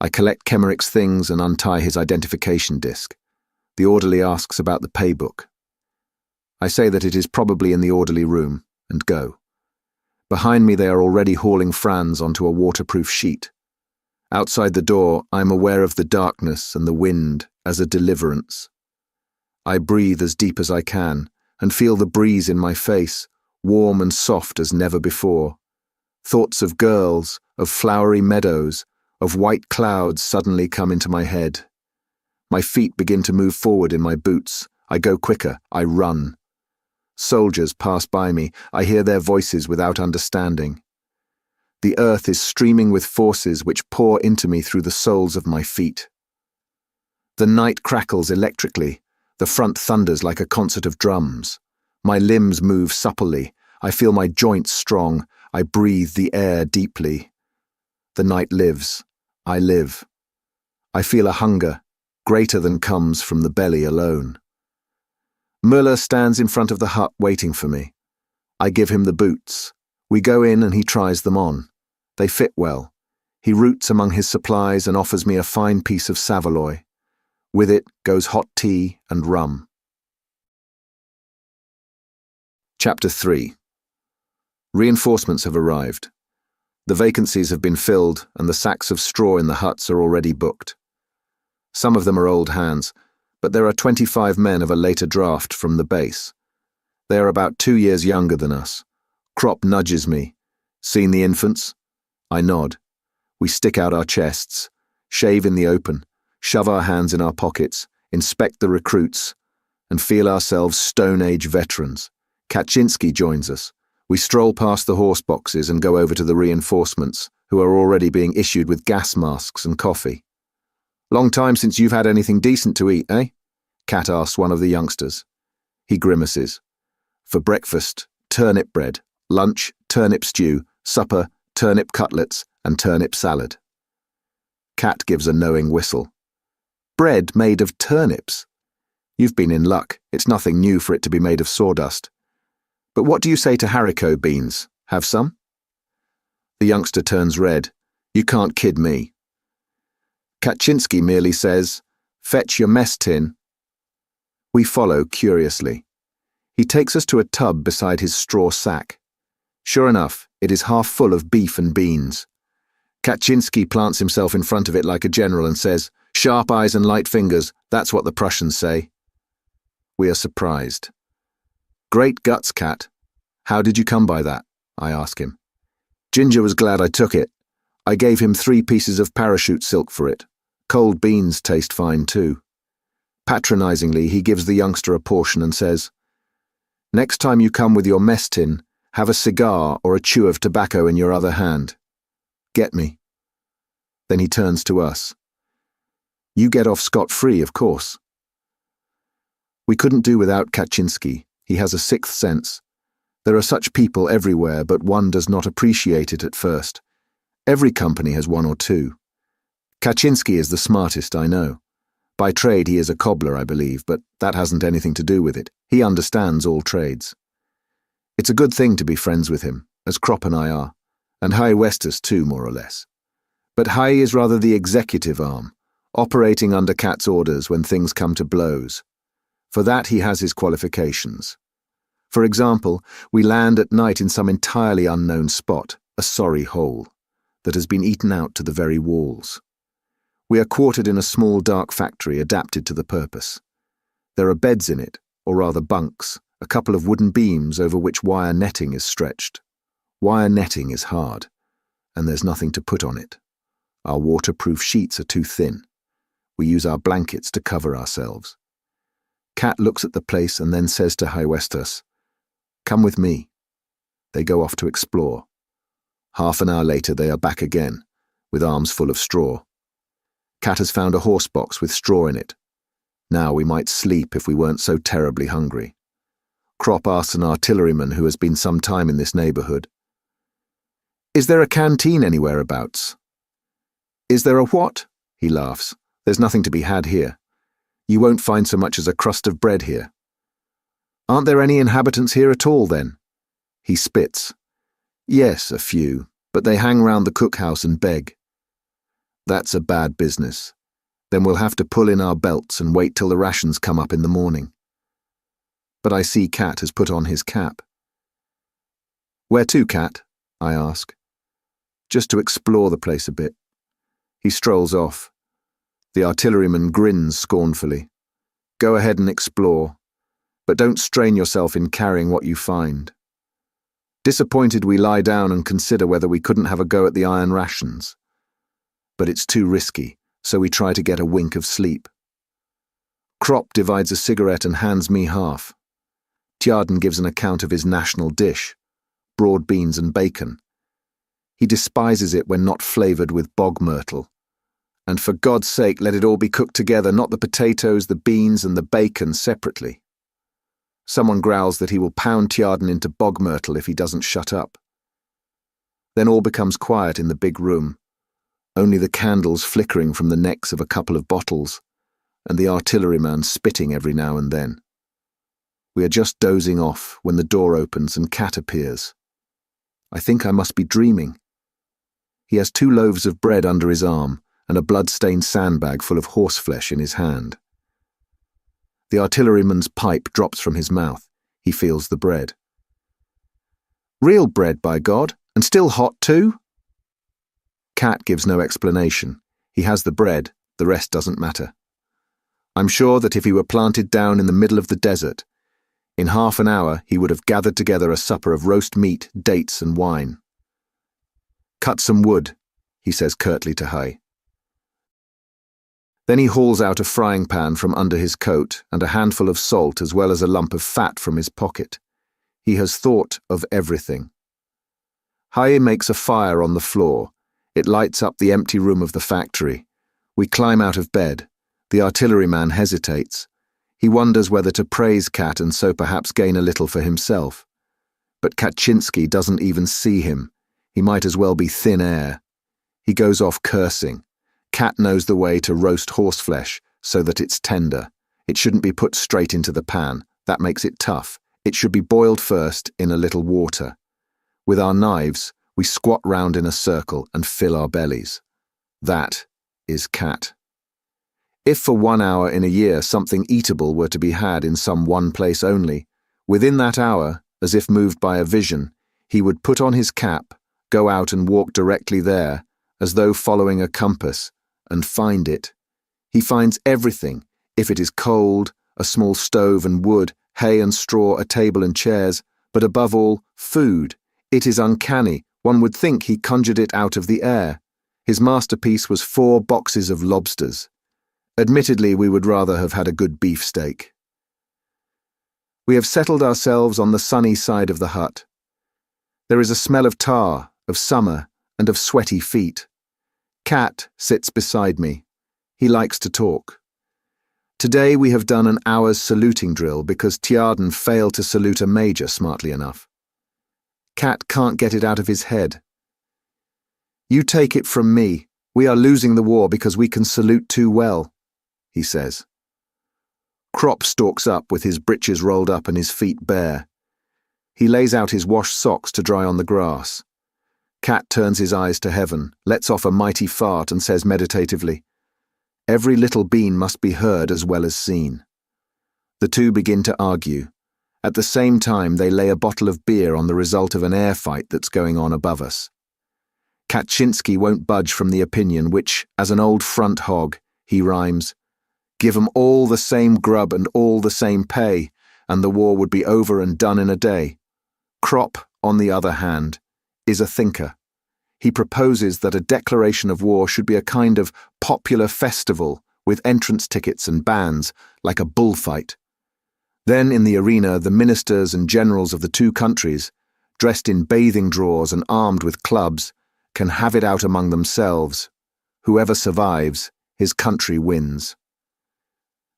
I collect Remarque's things and untie his identification disc. The orderly asks about the pay book. I say that it is probably in the orderly room, and go. Behind me they are already hauling Franz onto a waterproof sheet. Outside the door I am aware of the darkness and the wind as a deliverance. I breathe as deep as I can, and feel the breeze in my face, warm and soft as never before. Thoughts of girls, of flowery meadows, of white clouds suddenly come into my head. My feet begin to move forward in my boots. I go quicker. I run. Soldiers pass by me. I hear their voices without understanding. The earth is streaming with forces which pour into me through the soles of my feet. The night crackles electrically. The front thunders like a concert of drums. My limbs move supplely. I feel my joints strong. I breathe the air deeply. The night lives. I live. I feel a hunger, greater than comes from the belly alone. Müller stands in front of the hut waiting for me. I give him the boots. We go in and he tries them on. They fit well. He roots among his supplies and offers me a fine piece of saveloy. With it goes hot tea and rum. Chapter 3. Reinforcements have arrived. The vacancies have been filled and the sacks of straw in the huts are already booked. Some of them are old hands, but there are 25 men of a later draft from the base. They are about 2 years younger than us. Crop nudges me. Seen the infants? I nod. We stick out our chests, shave in the open, shove our hands in our pockets, inspect the recruits, and feel ourselves Stone Age veterans. Kaczynski joins us. We stroll past the horse boxes and go over to the reinforcements, who are already being issued with gas masks and coffee. Long time since you've had anything decent to eat, eh? Cat asks one of the youngsters. He grimaces. For breakfast, turnip bread. Lunch, turnip stew. Supper, turnip cutlets and turnip salad. Cat gives a knowing whistle. Bread made of turnips? You've been in luck. It's nothing new for it to be made of sawdust. But what do you say to haricot beans? Have some? The youngster turns red. You can't kid me. Kaczynski merely says, Fetch your mess tin. We follow curiously. He takes us to a tub beside his straw sack. Sure enough, it is half full of beef and beans. Kaczynski plants himself in front of it like a general and says, Sharp eyes and light fingers, that's what the Prussians say. We are surprised. Great guts, Cat. How did you come by that? I ask him. Ginger was glad I took it. I gave him 3 pieces of parachute silk for it. Cold beans taste fine too. Patronizingly, he gives the youngster a portion and says, Next time you come with your mess tin, have a cigar or a chew of tobacco in your other hand. Get me? Then he turns to us. You get off scot-free, of course. We couldn't do without Kaczynski. He has a 6th sense. There are such people everywhere, but one does not appreciate it at first. Every company has 1 or 2. Kaczynski is the smartest I know. By trade he is a cobbler, I believe, but that hasn't anything to do with it. He understands all trades. It's a good thing to be friends with him, as Crop and I are, and High Westus too, more or less. But High is rather the executive arm, operating under Cat's orders when things come to blows. For that he has his qualifications. For example, we land at night in some entirely unknown spot, a sorry hole, that has been eaten out to the very walls. We are quartered in a small dark factory adapted to the purpose. There are beds in it, or rather bunks, a couple of wooden beams over which wire netting is stretched. Wire netting is hard, and there's nothing to put on it. Our waterproof sheets are too thin. We use our blankets to cover ourselves. Cat looks at the place and then says to High Westus, Come with me. They go off to explore. Half an hour later they are back again, with arms full of straw. Cat has found a horse box with straw in it. Now we might sleep if we weren't so terribly hungry. Crop asks an artilleryman who has been some time in this neighbourhood. Is there a canteen anywhere abouts? Is there a what? He laughs. There's nothing to be had here. You won't find so much as a crust of bread here. Aren't there any inhabitants here at all, then? He spits. Yes, a few, but they hang round the cookhouse and beg. That's a bad business. Then we'll have to pull in our belts and wait till the rations come up in the morning. But I see Cat has put on his cap. Where to, Cat? I ask. Just to explore the place a bit. He strolls off. The artilleryman grins scornfully. Go ahead and explore, but don't strain yourself in carrying what you find. Disappointed, we lie down and consider whether we couldn't have a go at the iron rations. But it's too risky, so we try to get a wink of sleep. Crop divides a cigarette and hands me half. Tjarden gives an account of his national dish, broad beans and bacon. He despises it when not flavoured with bog myrtle. And for God's sake, let it all be cooked together, not the potatoes, the beans and the bacon separately. Someone growls that he will pound Tjarden into bog myrtle if he doesn't shut up. Then all becomes quiet in the big room, only the candles flickering from the necks of a couple of bottles, and the artilleryman spitting every now and then. We are just dozing off when the door opens and Cat appears. I think I must be dreaming. He has 2 loaves of bread under his arm and a blood-stained sandbag full of horseflesh in his hand. The artilleryman's pipe drops from his mouth. He feels the bread. "Real bread, by God, and still hot too?" Cat gives no explanation. He has the bread, the rest doesn't matter. I'm sure that if he were planted down in the middle of the desert, in half an hour he would have gathered together a supper of roast meat, dates and wine. "Cut some wood," he says curtly to Hai. Then he hauls out a frying pan from under his coat and a handful of salt as well as a lump of fat from his pocket. He has thought of everything. Hai makes a fire on the floor. It lights up the empty room of the factory. We climb out of bed. The artilleryman hesitates. He wonders whether to praise Cat and so perhaps gain a little for himself. But Kaczynski doesn't even see him. He might as well be thin air. He goes off cursing. Cat knows the way to roast horseflesh so that it's tender. It shouldn't be put straight into the pan. That makes it tough. It should be boiled first in a little water. With our knives, we squat round in a circle and fill our bellies. That is Cat. If for 1 hour in a year something eatable were to be had in some one place only, within that hour, as if moved by a vision, he would put on his cap, go out and walk directly there, as though following a compass, and find it. He finds everything, if it is cold, a small stove and wood, hay and straw, a table and chairs, but above all, food. It is uncanny. One would think he conjured it out of the air. His masterpiece was 4 boxes of lobsters. Admittedly, we would rather have had a good beefsteak. We have settled ourselves on the sunny side of the hut. There is a smell of tar, of summer, and of sweaty feet. Cat sits beside me. He likes to talk. Today we have done an hour's saluting drill because Tjaarden failed to salute a major smartly enough. Cat can't get it out of his head. "You take it from me. We are losing the war because we can salute too well," he says. Krop stalks up with his breeches rolled up and his feet bare. He lays out his washed socks to dry on the grass. Cat turns his eyes to heaven, lets off a mighty fart and says meditatively, "Every little bean must be heard as well as seen." The two begin to argue. At the same time, they lay a bottle of beer on the result of an air fight that's going on above us. Kaczynski won't budge from the opinion which, as an old front hog, he rhymes, "Give 'em all the same grub and all the same pay, and the war would be over and done in a day." Krop, on the other hand, is a thinker. He proposes that a declaration of war should be a kind of popular festival with entrance tickets and bands, like a bullfight. Then in the arena the ministers and generals of the 2 countries, dressed in bathing drawers and armed with clubs, can have it out among themselves. Whoever survives, his country wins.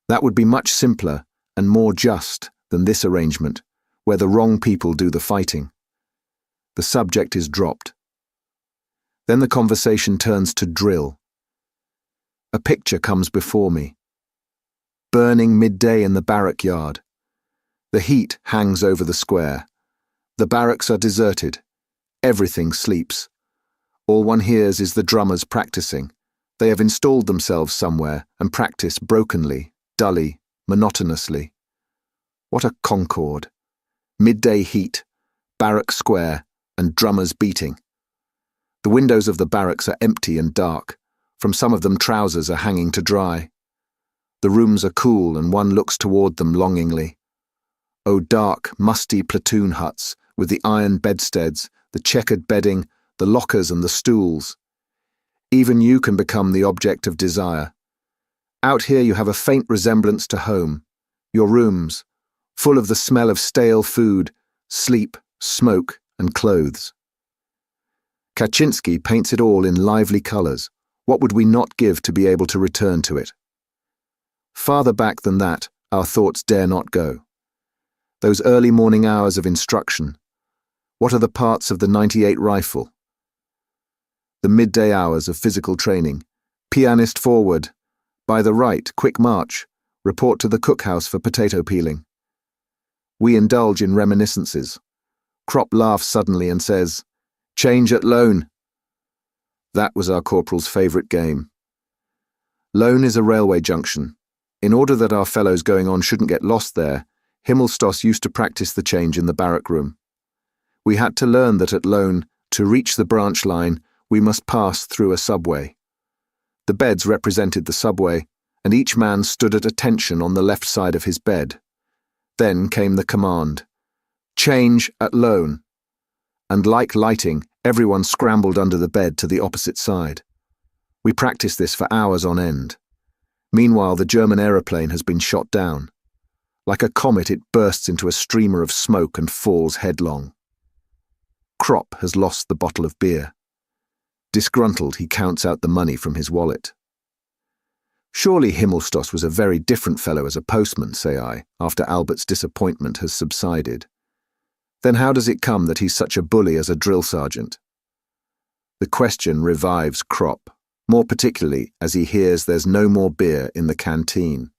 That would be much simpler and more just than this arrangement, where the wrong people do the fighting. The subject is dropped. Then the conversation turns to drill. A picture comes before me. Burning midday in the barrack yard. The heat hangs over the square. The barracks are deserted. Everything sleeps. All one hears is the drummers practicing. They have installed themselves somewhere and practice brokenly, dully, monotonously. What a concord. Midday heat, barrack square, and drummers beating. The windows of the barracks are empty and dark. From some of them trousers are hanging to dry. The rooms are cool and one looks toward them longingly. Oh, dark, musty platoon huts, with the iron bedsteads, the checkered bedding, the lockers and the stools. Even you can become the object of desire. Out here you have a faint resemblance to home. Your rooms, full of the smell of stale food, sleep, smoke, and clothes. Kaczynski paints it all in lively colours. What would we not give to be able to return to it? Farther back than that, our thoughts dare not go. Those early morning hours of instruction. What are the parts of the 98 rifle? The midday hours of physical training. Pianist forward. By the right, quick march. Report to the cookhouse for potato peeling. We indulge in reminiscences. Krop laughs suddenly and says, "Change at loan." That was our corporal's favourite game. Loan is a railway junction. In order that our fellows going on shouldn't get lost there, Himmelstoss used to practice the change in the barrack room. We had to learn that at Loan, to reach the branch line, we must pass through a subway. The beds represented the subway, and each man stood at attention on the left side of his bed. Then came the command, "Change at Loan." And like lighting, everyone scrambled under the bed to the opposite side. We practiced this for hours on end. Meanwhile, the German aeroplane has been shot down. Like a comet, it bursts into a streamer of smoke and falls headlong. Krop has lost the bottle of beer. Disgruntled, he counts out the money from his wallet. Surely Himmelstoss was a very different fellow as a postman, say I, after Albert's disappointment has subsided. Then how does it come that he's such a bully as a drill sergeant? The question revives Krop, more particularly as he hears there's no more beer in the canteen.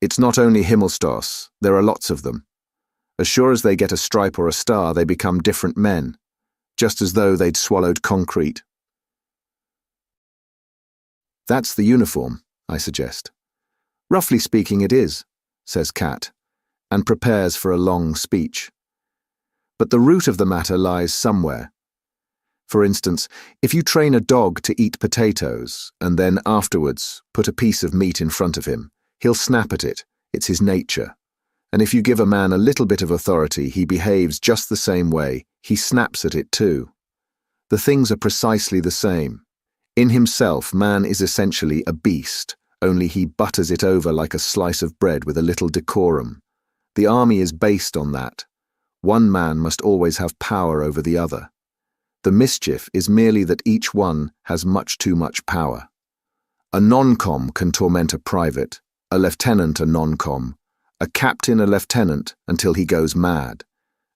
It's not only Himmelstoss, there are lots of them. As sure as they get a stripe or a star, they become different men, just as though they'd swallowed concrete. That's the uniform, I suggest. Roughly speaking, it is, says Kat, and prepares for a long speech. But the root of the matter lies somewhere. For instance, if you train a dog to eat potatoes, and then afterwards put a piece of meat in front of him, he'll snap at it. It's his nature. And if you give a man a little bit of authority, he behaves just the same way. He snaps at it too. The things are precisely the same. In himself, man is essentially a beast, only he butters it over like a slice of bread with a little decorum. The army is based on that. One man must always have power over the other. The mischief is merely that each one has much too much power. A non-com can torment a private, a lieutenant a non-com, a captain a lieutenant until he goes mad.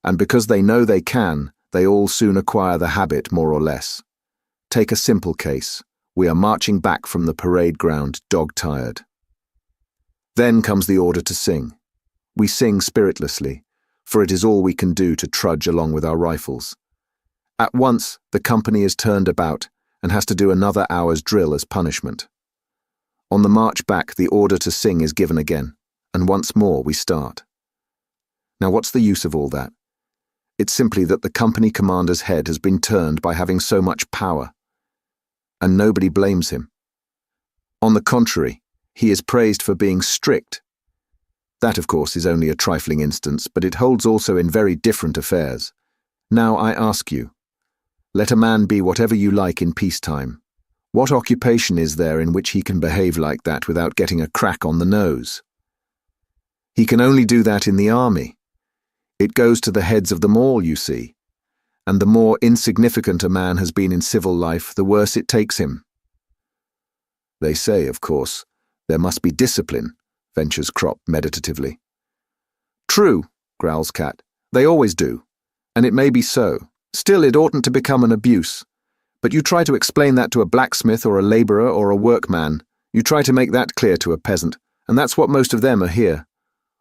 And because they know they can, they all soon acquire the habit more or less. Take a simple case. We are marching back from the parade ground, dog-tired. Then comes the order to sing. We sing spiritlessly, for it is all we can do to trudge along with our rifles. At once, the company is turned about and has to do another hour's drill as punishment. On the march back, the order to sing is given again, and once more we start. Now what's the use of all that? It's simply that the company commander's head has been turned by having so much power, and nobody blames him. On the contrary, he is praised for being strict. That, of course, is only a trifling instance, but it holds also in very different affairs. Now I ask you, let a man be whatever you like in peacetime. What occupation is there in which he can behave like that without getting a crack on the nose? He can only do that in the army. It goes to the heads of them all, you see. And the more insignificant a man has been in civil life, the worse it takes him. They say, of course, there must be discipline, ventures Krop meditatively. True, growls Kat. They always do. And it may be so. Still, it oughtn't to become an abuse. But you try to explain that to a blacksmith or a labourer or a workman. You try to make that clear to a peasant, and that's what most of them are here.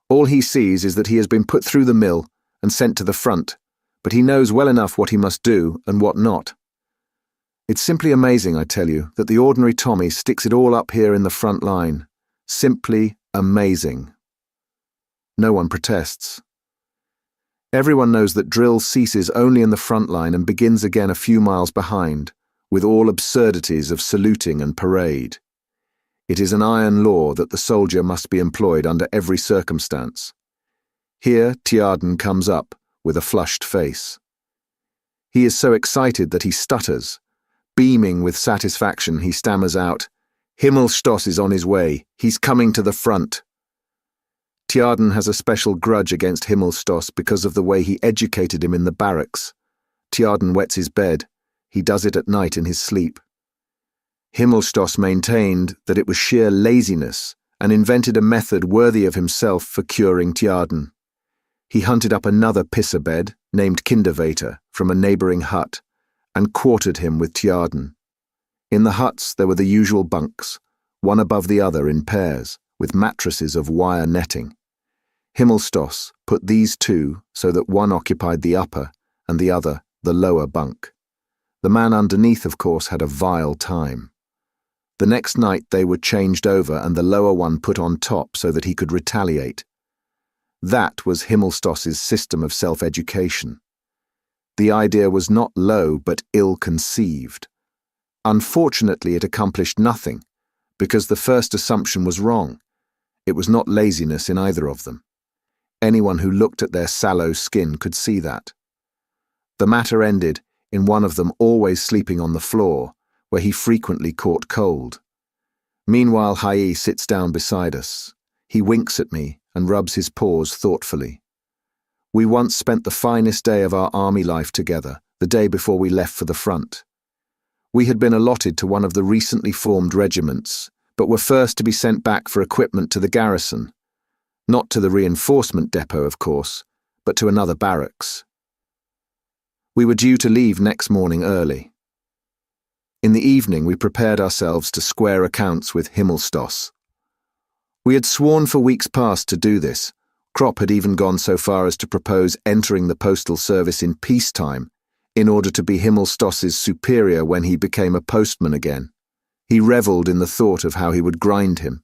All he sees is that he has been put through the mill and sent to the front, but he knows well enough what he must do and what not. It's simply amazing, I tell you, that the ordinary Tommy sticks it all up here in the front line. Simply amazing. No one protests. Everyone knows that drill ceases only in the front line and begins again a few miles behind, with all absurdities of saluting and parade. It is an iron law that the soldier must be employed under every circumstance. Here Tjaden comes up, with a flushed face. He is so excited that he stutters. Beaming with satisfaction, he stammers out, "Himmelstoss is on his way. He's coming to the front." Tjaden has a special grudge against Himmelstoss because of the way he educated him in the barracks. Tjaden wets his bed. He does it at night in his sleep. Himmelstoss maintained that it was sheer laziness and invented a method worthy of himself for curing Tjaden. He hunted up another pisser bed, named Kindervater, from a neighbouring hut, and quartered him with Tjaden. In the huts there were the usual bunks, one above the other in pairs, with mattresses of wire netting. Himmelstoss put these two so that one occupied the upper and the other the lower bunk. The man underneath, of course, had a vile time. The next night they were changed over and the lower one put on top so that he could retaliate. That was Himmelstoss's system of self-education. The idea was not low but ill-conceived. Unfortunately, it accomplished nothing, because the first assumption was wrong. It was not laziness in either of them. Anyone who looked at their sallow skin could see that. The matter ended in one of them always sleeping on the floor, where he frequently caught cold. Meanwhile, Hai sits down beside us. He winks at me and rubs his paws thoughtfully. We once spent the finest day of our army life together, the day before we left for the front. We had been allotted to one of the recently formed regiments, but were first to be sent back for equipment to the garrison. Not to the reinforcement depot, of course, but to another barracks. We were due to leave next morning early. In the evening we prepared ourselves to square accounts with Himmelstoss. We had sworn for weeks past to do this. Kropp had even gone so far as to propose entering the postal service in peacetime, in order to be Himmelstoss's superior when he became a postman again. He revelled in the thought of how he would grind him.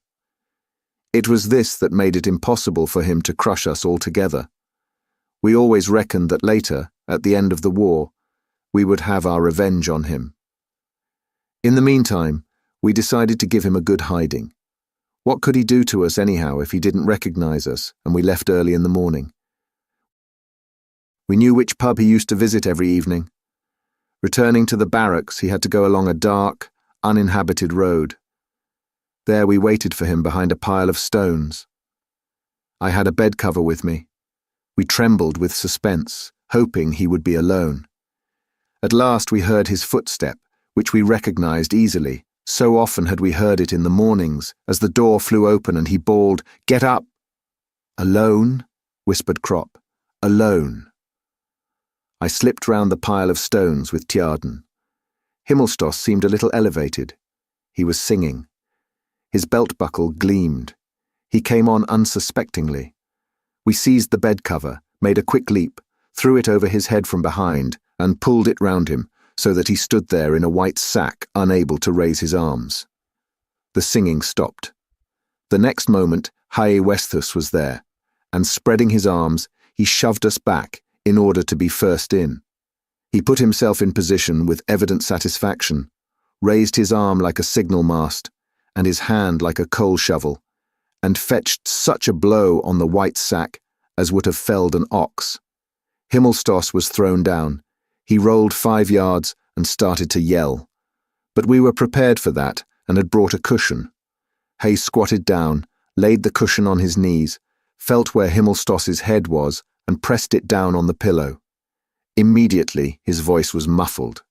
It was this that made it impossible for him to crush us altogether. We always reckoned that later, at the end of the war, we would have our revenge on him. In the meantime, we decided to give him a good hiding. What could he do to us anyhow if he didn't recognize us and we left early in the morning? We knew which pub he used to visit every evening. Returning to the barracks, he had to go along a dark, uninhabited road. There we waited for him behind a pile of stones. I had a bed cover with me. We trembled with suspense, hoping he would be alone. At last we heard his footstep, which we recognized easily. So often had we heard it in the mornings, as the door flew open and he bawled, "Get up!" "Alone?" whispered Kropp. "Alone." I slipped round the pile of stones with Tjaden. Himmelstoss seemed a little elevated. He was singing. His belt buckle gleamed. He came on unsuspectingly. We seized the bed cover, made a quick leap, threw it over his head from behind, and pulled it round him, so that he stood there in a white sack, unable to raise his arms. The singing stopped. The next moment, Hai Westhus was there, and spreading his arms, he shoved us back in order to be first in. He put himself in position with evident satisfaction, raised his arm like a signal mast, and his hand like a coal shovel, and fetched such a blow on the white sack as would have felled an ox. Himmelstoss was thrown down. He rolled 5 yards and started to yell. But we were prepared for that and had brought a cushion. Hay squatted down, laid the cushion on his knees, felt where Himmelstoss's head was and pressed it down on the pillow. Immediately his voice was muffled.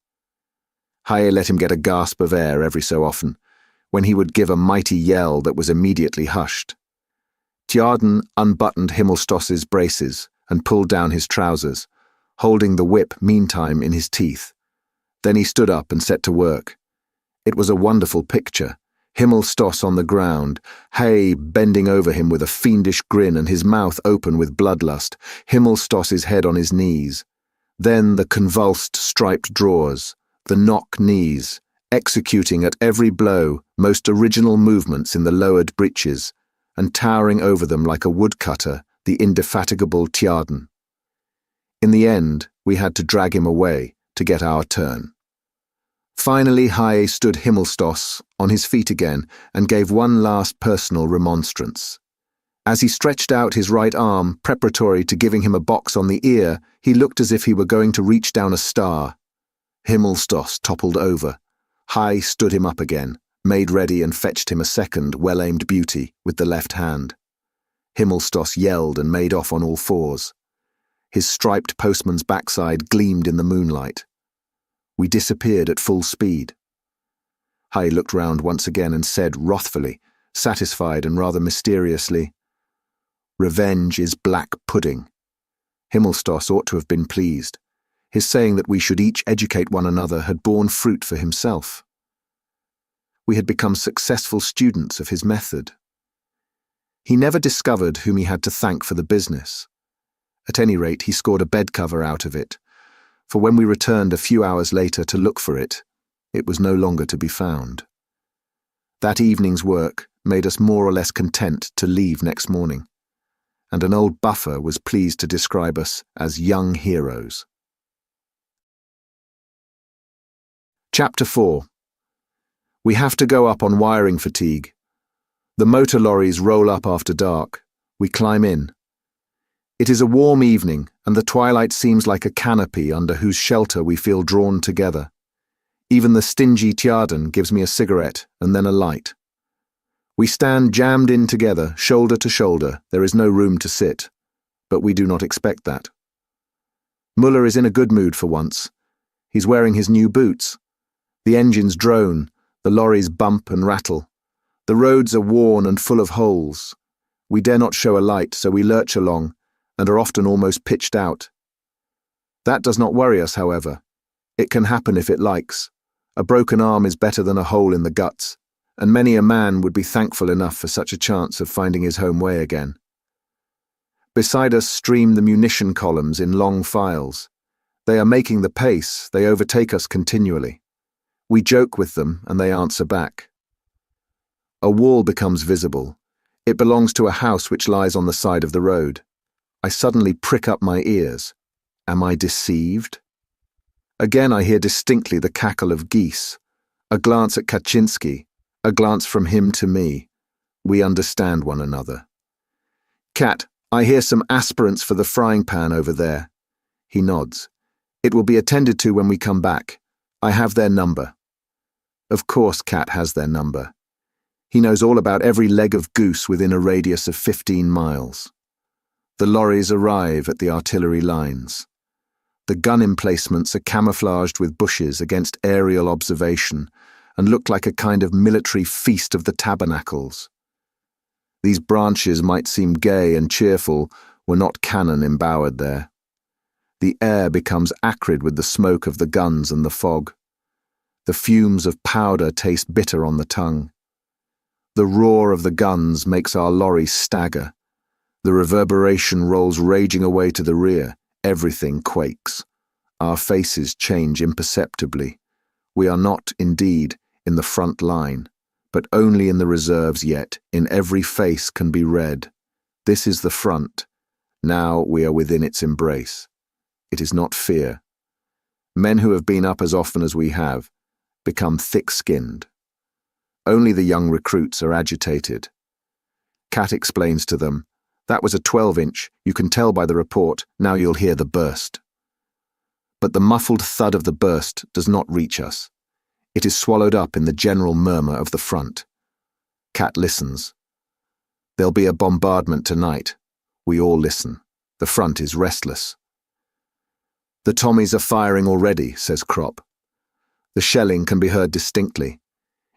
Hay let him get a gasp of air every so often, when he would give a mighty yell that was immediately hushed. Tjaden unbuttoned Himmelstoss's braces and pulled down his trousers, holding the whip meantime in his teeth. Then he stood up and set to work. It was a wonderful picture. Himmelstoss on the ground, Hay bending over him with a fiendish grin and his mouth open with bloodlust, Himmelstoss's head on his knees. Then the convulsed striped drawers, the knock knees, executing at every blow most original movements in the lowered breeches, and towering over them like a woodcutter, the indefatigable Tjaden. In the end, we had to drag him away to get our turn. Finally, Hai stood Himmelstoss on his feet again and gave one last personal remonstrance. As he stretched out his right arm preparatory to giving him a box on the ear, he looked as if he were going to reach down a star. Himmelstoss toppled over. Hai stood him up again, made ready and fetched him a second well-aimed beauty with the left hand. Himmelstoss yelled and made off on all fours. His striped postman's backside gleamed in the moonlight. We disappeared at full speed. Hai looked round once again and said wrathfully, satisfied and rather mysteriously, "Revenge is black pudding." Himmelstoss ought to have been pleased. His saying that we should each educate one another had borne fruit for himself. We had become successful students of his method. He never discovered whom he had to thank for the business. At any rate, he scored a bed cover out of it, for when we returned a few hours later to look for it, it was no longer to be found. That evening's work made us more or less content to leave next morning, and an old buffer was pleased to describe us as young heroes. Chapter 4. We have to go up on wiring fatigue. The motor lorries roll up after dark. We climb in. It is a warm evening, and the twilight seems like a canopy under whose shelter we feel drawn together. Even the stingy Tjaden gives me a cigarette and then a light. We stand jammed in together, shoulder to shoulder. There is no room to sit, but we do not expect that. Muller is in a good mood for once. He's wearing his new boots. The engines drone, the lorries bump and rattle. The roads are worn and full of holes. We dare not show a light, so we lurch along, and are often almost pitched out. That does not worry us, however. It can happen if it likes. A broken arm is better than a hole in the guts, and many a man would be thankful enough for such a chance of finding his home way again. Beside us stream the munition columns in long files. They are making the pace, they overtake us continually. We joke with them, and they answer back. A wall becomes visible. It belongs to a house which lies on the side of the road. I suddenly prick up my ears. Am I deceived? Again I hear distinctly the cackle of geese. A glance at Kaczynski, a glance from him to me. We understand one another. Kat, I hear some aspirants for the frying pan over there. He nods. It will be attended to when we come back. I have their number. Of course Kat has their number. He knows all about every leg of goose within a radius of 15 miles. The lorries arrive at the artillery lines. The gun emplacements are camouflaged with bushes against aerial observation and look like a kind of military feast of the tabernacles. These branches might seem gay and cheerful were not cannon embowered there. The air becomes acrid with the smoke of the guns and the fog. The fumes of powder taste bitter on the tongue. The roar of the guns makes our lorry stagger. The reverberation rolls raging away to the rear. Everything quakes. Our faces change imperceptibly. We are not, indeed, in the front line, but only in the reserves yet. In every face can be read, this is the front. Now we are within its embrace. It is not fear. Men who have been up as often as we have become thick-skinned. Only the young recruits are agitated. Kat explains to them, that was a 12-inch, you can tell by the report, now you'll hear the burst. But the muffled thud of the burst does not reach us. It is swallowed up in the general murmur of the front. Kat listens. There'll be a bombardment tonight. We all listen. The front is restless. The Tommies are firing already, says Kropp. The shelling can be heard distinctly.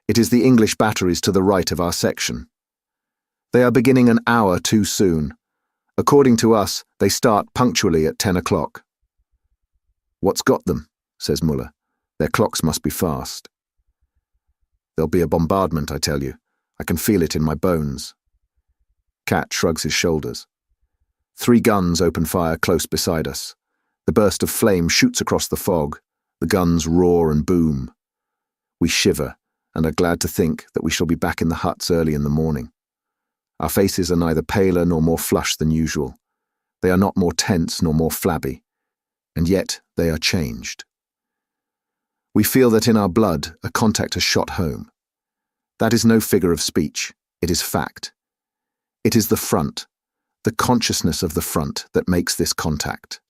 It is the English batteries to the right of our section. They are beginning an hour too soon. According to us, they start punctually at 10 o'clock. What's got them? Says Muller. Their clocks must be fast. There'll be a bombardment, I tell you. I can feel it in my bones. Kat shrugs his shoulders. 3 guns open fire close beside us. The burst of flame shoots across the fog. The guns roar and boom. We shiver and are glad to think that we shall be back in the huts early in the morning. Our faces are neither paler nor more flushed than usual. They are not more tense nor more flabby. And yet they are changed. We feel that in our blood a contact has shot home. That is no figure of speech. It is fact. It is the front, the consciousness of the front that makes this contact.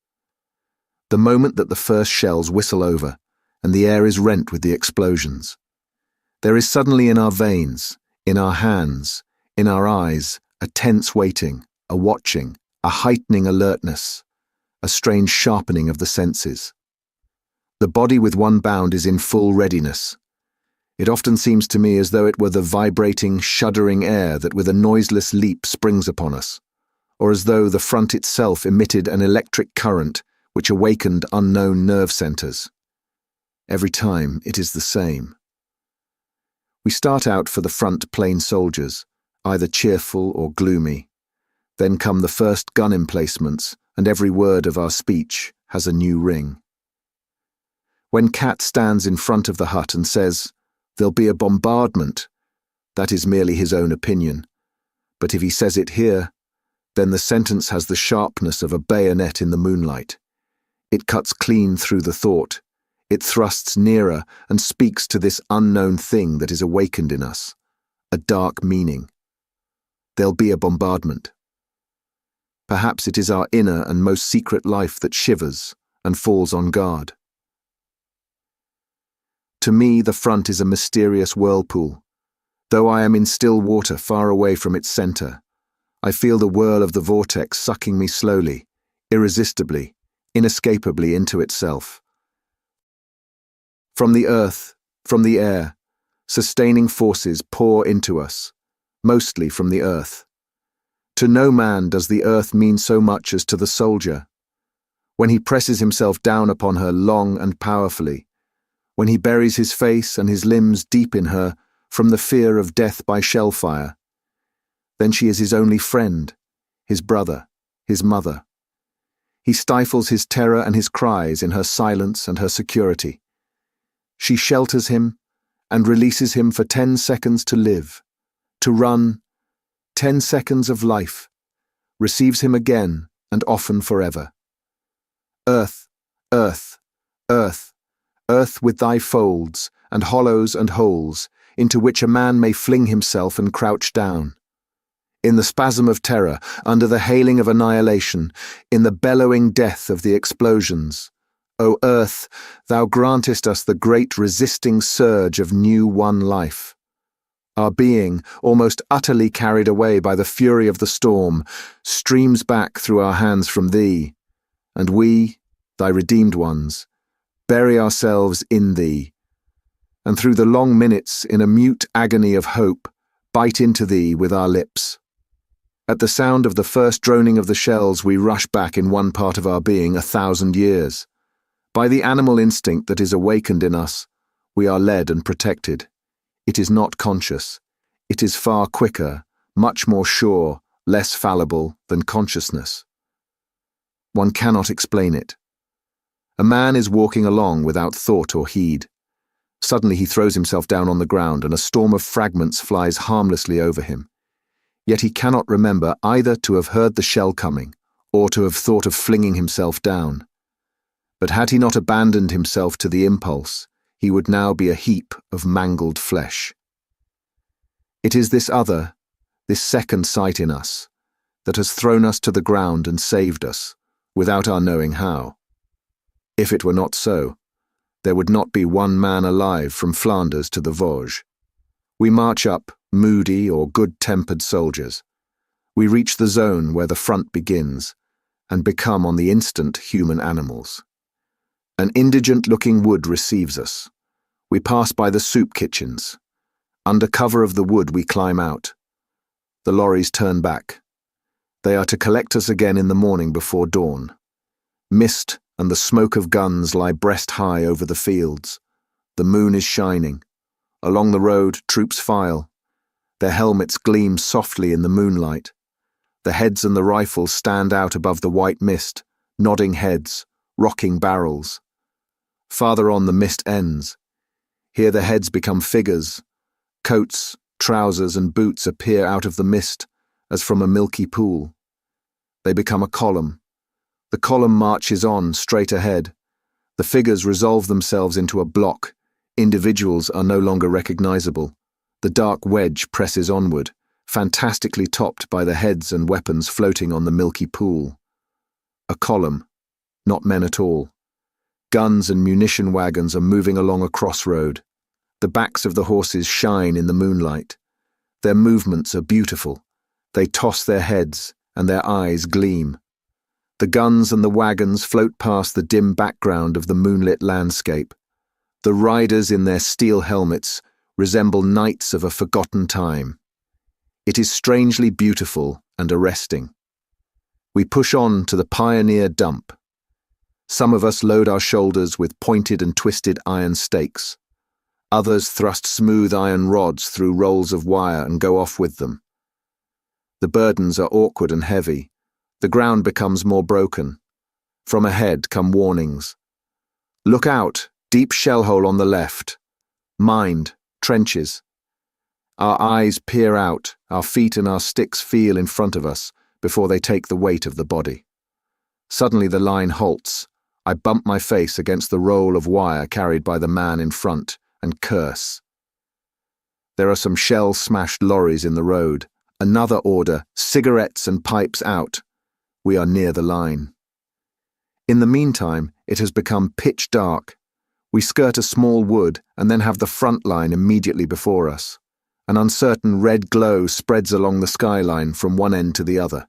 The moment that the first shells whistle over and the air is rent with the explosions, there is suddenly in our veins, in our hands, in our eyes, a tense waiting, a watching, a heightening alertness, a strange sharpening of the senses. The body with one bound is in full readiness. It often seems to me as though it were the vibrating, shuddering air that with a noiseless leap springs upon us, or as though the front itself emitted an electric current which awakened unknown nerve centers. Every time it is the same. We start out for the front plain soldiers, either cheerful or gloomy. Then come the first gun emplacements, and every word of our speech has a new ring. When Cat stands in front of the hut and says, "There'll be a bombardment," that is merely his own opinion. But if he says it here, then the sentence has the sharpness of a bayonet in the moonlight. It cuts clean through the thought. It thrusts nearer and speaks to this unknown thing that is awakened in us, a dark meaning. There'll be a bombardment. Perhaps it is our inner and most secret life that shivers and falls on guard. To me, the front is a mysterious whirlpool. Though I am in still water far away from its center, I feel the whirl of the vortex sucking me slowly, irresistibly, inescapably into itself. From the earth, from the air, sustaining forces pour into us, mostly from the earth. To no man does the earth mean so much as to the soldier. When he presses himself down upon her long and powerfully, when he buries his face and his limbs deep in her from the fear of death by shellfire, then she is his only friend, his brother, his mother. He stifles his terror and his cries in her silence and her security. She shelters him and releases him for 10 seconds to live, to run, 10 seconds of life, receives him again and often forever. Earth, earth, earth, earth with thy folds and hollows and holes into which a man may fling himself and crouch down. In the spasm of terror, under the hailing of annihilation, in the bellowing death of the explosions, O earth, thou grantest us the great resisting surge of new won life. Our being, almost utterly carried away by the fury of the storm, streams back through our hands from thee, and we, thy redeemed ones, bury ourselves in thee, and through the long minutes in a mute agony of hope, bite into thee with our lips. At the sound of the first droning of the shells, we rush back in one part of our being 1,000 years. By the animal instinct that is awakened in us, we are led and protected. It is not conscious. It is far quicker, much more sure, less fallible than consciousness. One cannot explain it. A man is walking along without thought or heed. Suddenly he throws himself down on the ground and a storm of fragments flies harmlessly over him. Yet he cannot remember either to have heard the shell coming or to have thought of flinging himself down. But had he not abandoned himself to the impulse, he would now be a heap of mangled flesh. It is this other, this second sight in us, that has thrown us to the ground and saved us, without our knowing how. If it were not so, there would not be one man alive from Flanders to the Vosges. We march up, moody or good-tempered soldiers. We reach the zone where the front begins, and become on the instant human animals. An indigent-looking wood receives us. We pass by the soup kitchens. Under cover of the wood we climb out. The lorries turn back. They are to collect us again in the morning before dawn. Mist and the smoke of guns lie breast-high over the fields. The moon is shining. Along the road, troops file. Their helmets gleam softly in the moonlight. The heads and the rifles stand out above the white mist, nodding heads, rocking barrels. Farther on the mist ends. Here the heads become figures. Coats, trousers and boots appear out of the mist, as from a milky pool. They become a column. The column marches on, straight ahead. The figures resolve themselves into a block. Individuals are no longer recognizable. The dark wedge presses onward, fantastically topped by the heads and weapons floating on the milky pool. A column, not men at all. Guns and munition wagons are moving along a crossroad. The backs of the horses shine in the moonlight. Their movements are beautiful. They toss their heads, and their eyes gleam. The guns and the wagons float past the dim background of the moonlit landscape. The riders in their steel helmets resemble knights of a forgotten time. It is strangely beautiful and arresting. We push on to the pioneer dump. Some of us load our shoulders with pointed and twisted iron stakes. Others thrust smooth iron rods through rolls of wire and go off with them. The burdens are awkward and heavy. The ground becomes more broken. From ahead come warnings. Look out, Deep shell hole on the left. Mined. Trenches. Our eyes peer out, our feet and our sticks feel in front of us before they take the weight of the body. Suddenly the line halts. I bump my face against the roll of wire carried by the man in front and curse. There are some shell-smashed lorries in the road. Another order, cigarettes and pipes out. We are near the line. In the meantime, it has become pitch dark. We skirt a small wood and then have the front line immediately before us. An uncertain red glow spreads along the skyline from one end to the other.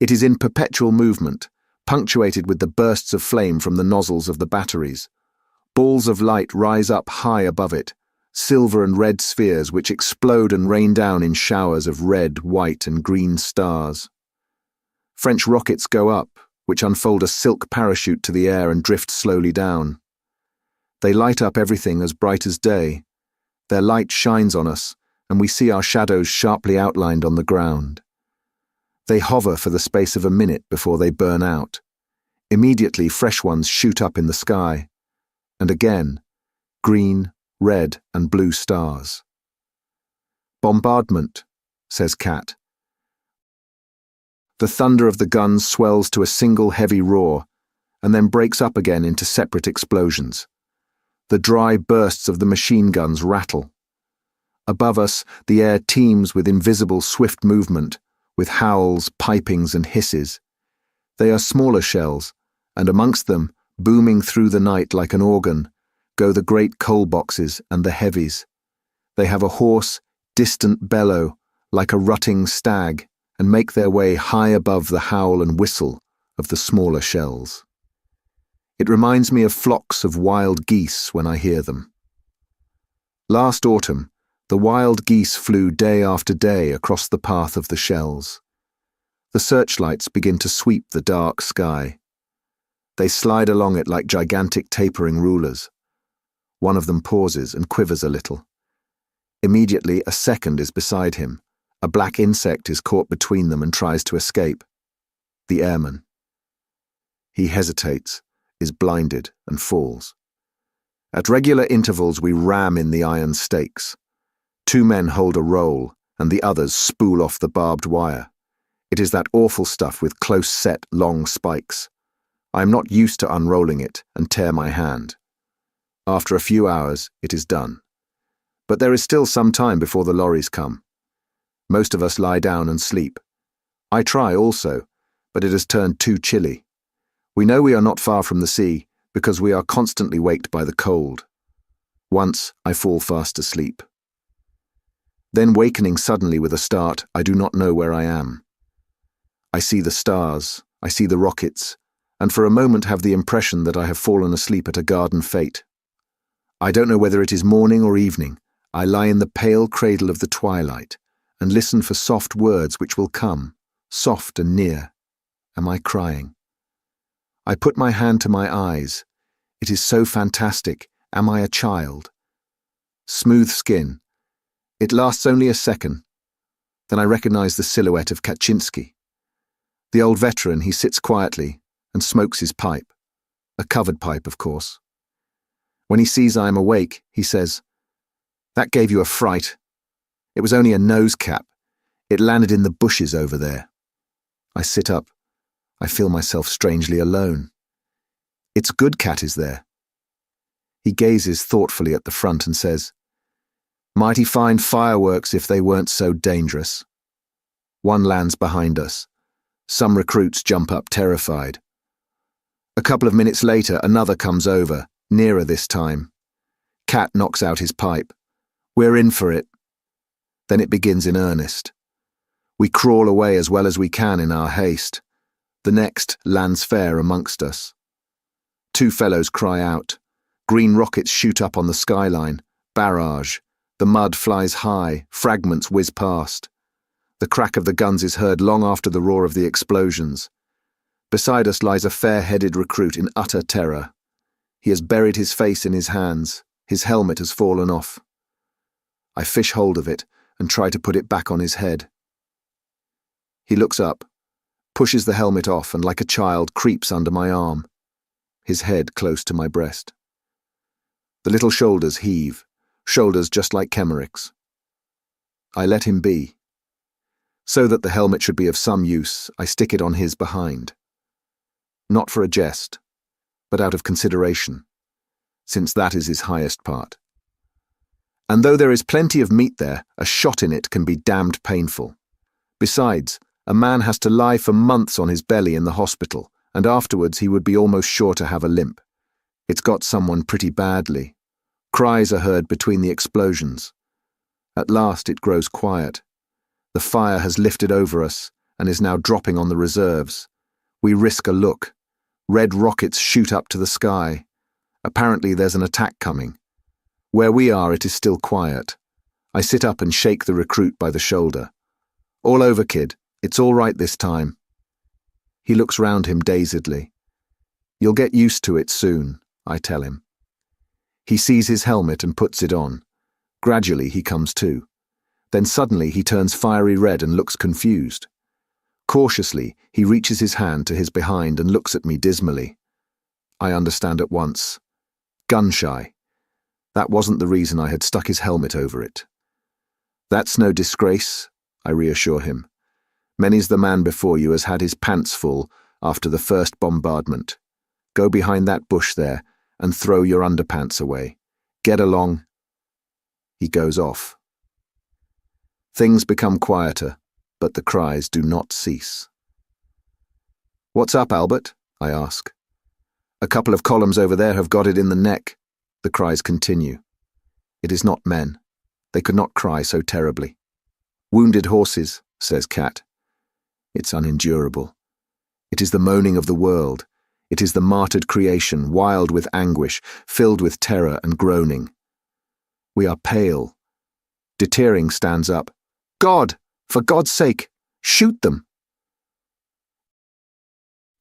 It is in perpetual movement, punctuated with the bursts of flame from the nozzles of the batteries. Balls of light rise up high above it, silver and red spheres which explode and rain down in showers of red, white, and green stars. French rockets go up, which unfold a silk parachute to the air and drift slowly down. They light up everything as bright as day. Their light shines on us, and we see our shadows sharply outlined on the ground. They hover for the space of a minute before they burn out. Immediately fresh ones shoot up in the sky. And again, green, red, and blue stars. Bombardment, says Kat. The thunder of the guns swells to a single heavy roar, and then breaks up again into separate explosions. The dry bursts of the machine guns rattle. Above us, the air teems with invisible swift movement, with howls, pipings, and hisses. They are smaller shells, and amongst them, booming through the night like an organ, go the great coal boxes and the heavies. They have a hoarse, distant bellow, like a rutting stag, and make their way high above the howl and whistle of the smaller shells. It reminds me of flocks of wild geese when I hear them. Last autumn, the wild geese flew day after day across the path of the shells. The searchlights begin to sweep the dark sky. They slide along it like gigantic tapering rulers. One of them pauses and quivers a little. Immediately, a second is beside him. A black insect is caught between them and tries to escape. The airman. He hesitates, is blinded, and falls. At regular intervals we ram in the iron stakes. 2 men hold a roll, and the others spool off the barbed wire. It is that awful stuff with close-set, long spikes. I am not used to unrolling it and tear my hand. After a few hours, it is done. But there is still some time before the lorries come. Most of us lie down and sleep. I try also, but it has turned too chilly. We know we are not far from the sea because we are constantly waked by the cold. Once I fall fast asleep. Then wakening suddenly with a start, I do not know where I am. I see the stars, I see the rockets, and for a moment have the impression that I have fallen asleep at a garden fete. I don't know whether it is morning or evening. I lie in the pale cradle of the twilight and listen for soft words which will come, soft and near. Am I crying? I put my hand to my eyes. It is so fantastic. Am I a child? Smooth skin. It lasts only a second. Then I recognize the silhouette of Kaczynski. The old veteran, he sits quietly and smokes his pipe. A covered pipe, of course. When he sees I am awake, he says, "That gave you a fright. It was only a nose cap. It landed in the bushes over there." I sit up. I feel myself strangely alone. It's good Cat is there. He gazes thoughtfully at the front and says, "Mighty fine fireworks if they weren't so dangerous." One lands behind us. Some recruits jump up terrified. A couple of minutes later, another comes over, nearer this time. Cat knocks out his pipe. We're in for it. Then it begins in earnest. We crawl away as well as we can in our haste. The next lands fair amongst us. 2 fellows cry out. Green rockets shoot up on the skyline. Barrage. The mud flies high. Fragments whiz past. The crack of the guns is heard long after the roar of the explosions. Beside us lies a fair-headed recruit in utter terror. He has buried his face in his hands. His helmet has fallen off. I fish hold of it and try to put it back on his head. He looks up, pushes the helmet off, and like a child creeps under my arm, his head close to my breast. The little shoulders heave, shoulders just like Kemmerich's. I let him be. So that the helmet should be of some use, I stick it on his behind. Not for a jest, but out of consideration, since that is his highest part. And though there is plenty of meat there, a shot in it can be damned painful. Besides, a man has to lie for months on his belly in the hospital, and afterwards he would be almost sure to have a limp. It's got someone pretty badly. Cries are heard between the explosions. At last it grows quiet. The fire has lifted over us and is now dropping on the reserves. We risk a look. Red rockets shoot up to the sky. Apparently there's an attack coming. Where we are, it is still quiet. I sit up and shake the recruit by the shoulder. All over, kid. It's all right this time. He looks round him dazedly. You'll get used to it soon, I tell him. He sees his helmet and puts it on. Gradually he comes to. Then suddenly he turns fiery red and looks confused. Cautiously, he reaches his hand to his behind and looks at me dismally. I understand at once. Gun-shy. That wasn't the reason I had stuck his helmet over it. That's no disgrace, I reassure him. Many's the man before you has had his pants full after the first bombardment. Go behind that bush there and throw your underpants away. Get along. He goes off. Things become quieter, but the cries do not cease. What's up, Albert? I ask. A couple of columns over there have got it in the neck. The cries continue. It is not men. They could not cry so terribly. Wounded horses, says Cat. It's unendurable. It is the moaning of the world. It is the martyred creation, wild with anguish, filled with terror and groaning. We are pale. Deterring stands up. God! For God's sake! Shoot them!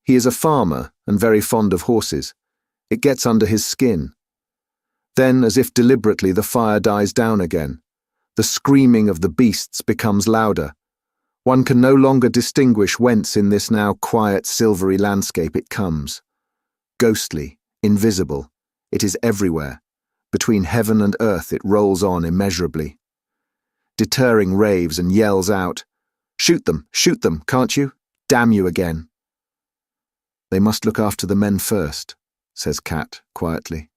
He is a farmer and very fond of horses. It gets under his skin. Then, as if deliberately, the fire dies down again. The screaming of the beasts becomes louder. One can no longer distinguish whence in this now quiet, silvery landscape it comes. Ghostly, invisible, it is everywhere. Between heaven and earth it rolls on immeasurably. Deterring raves and yells out, shoot them, can't you? Damn you again. They must look after the men first, says Cat quietly.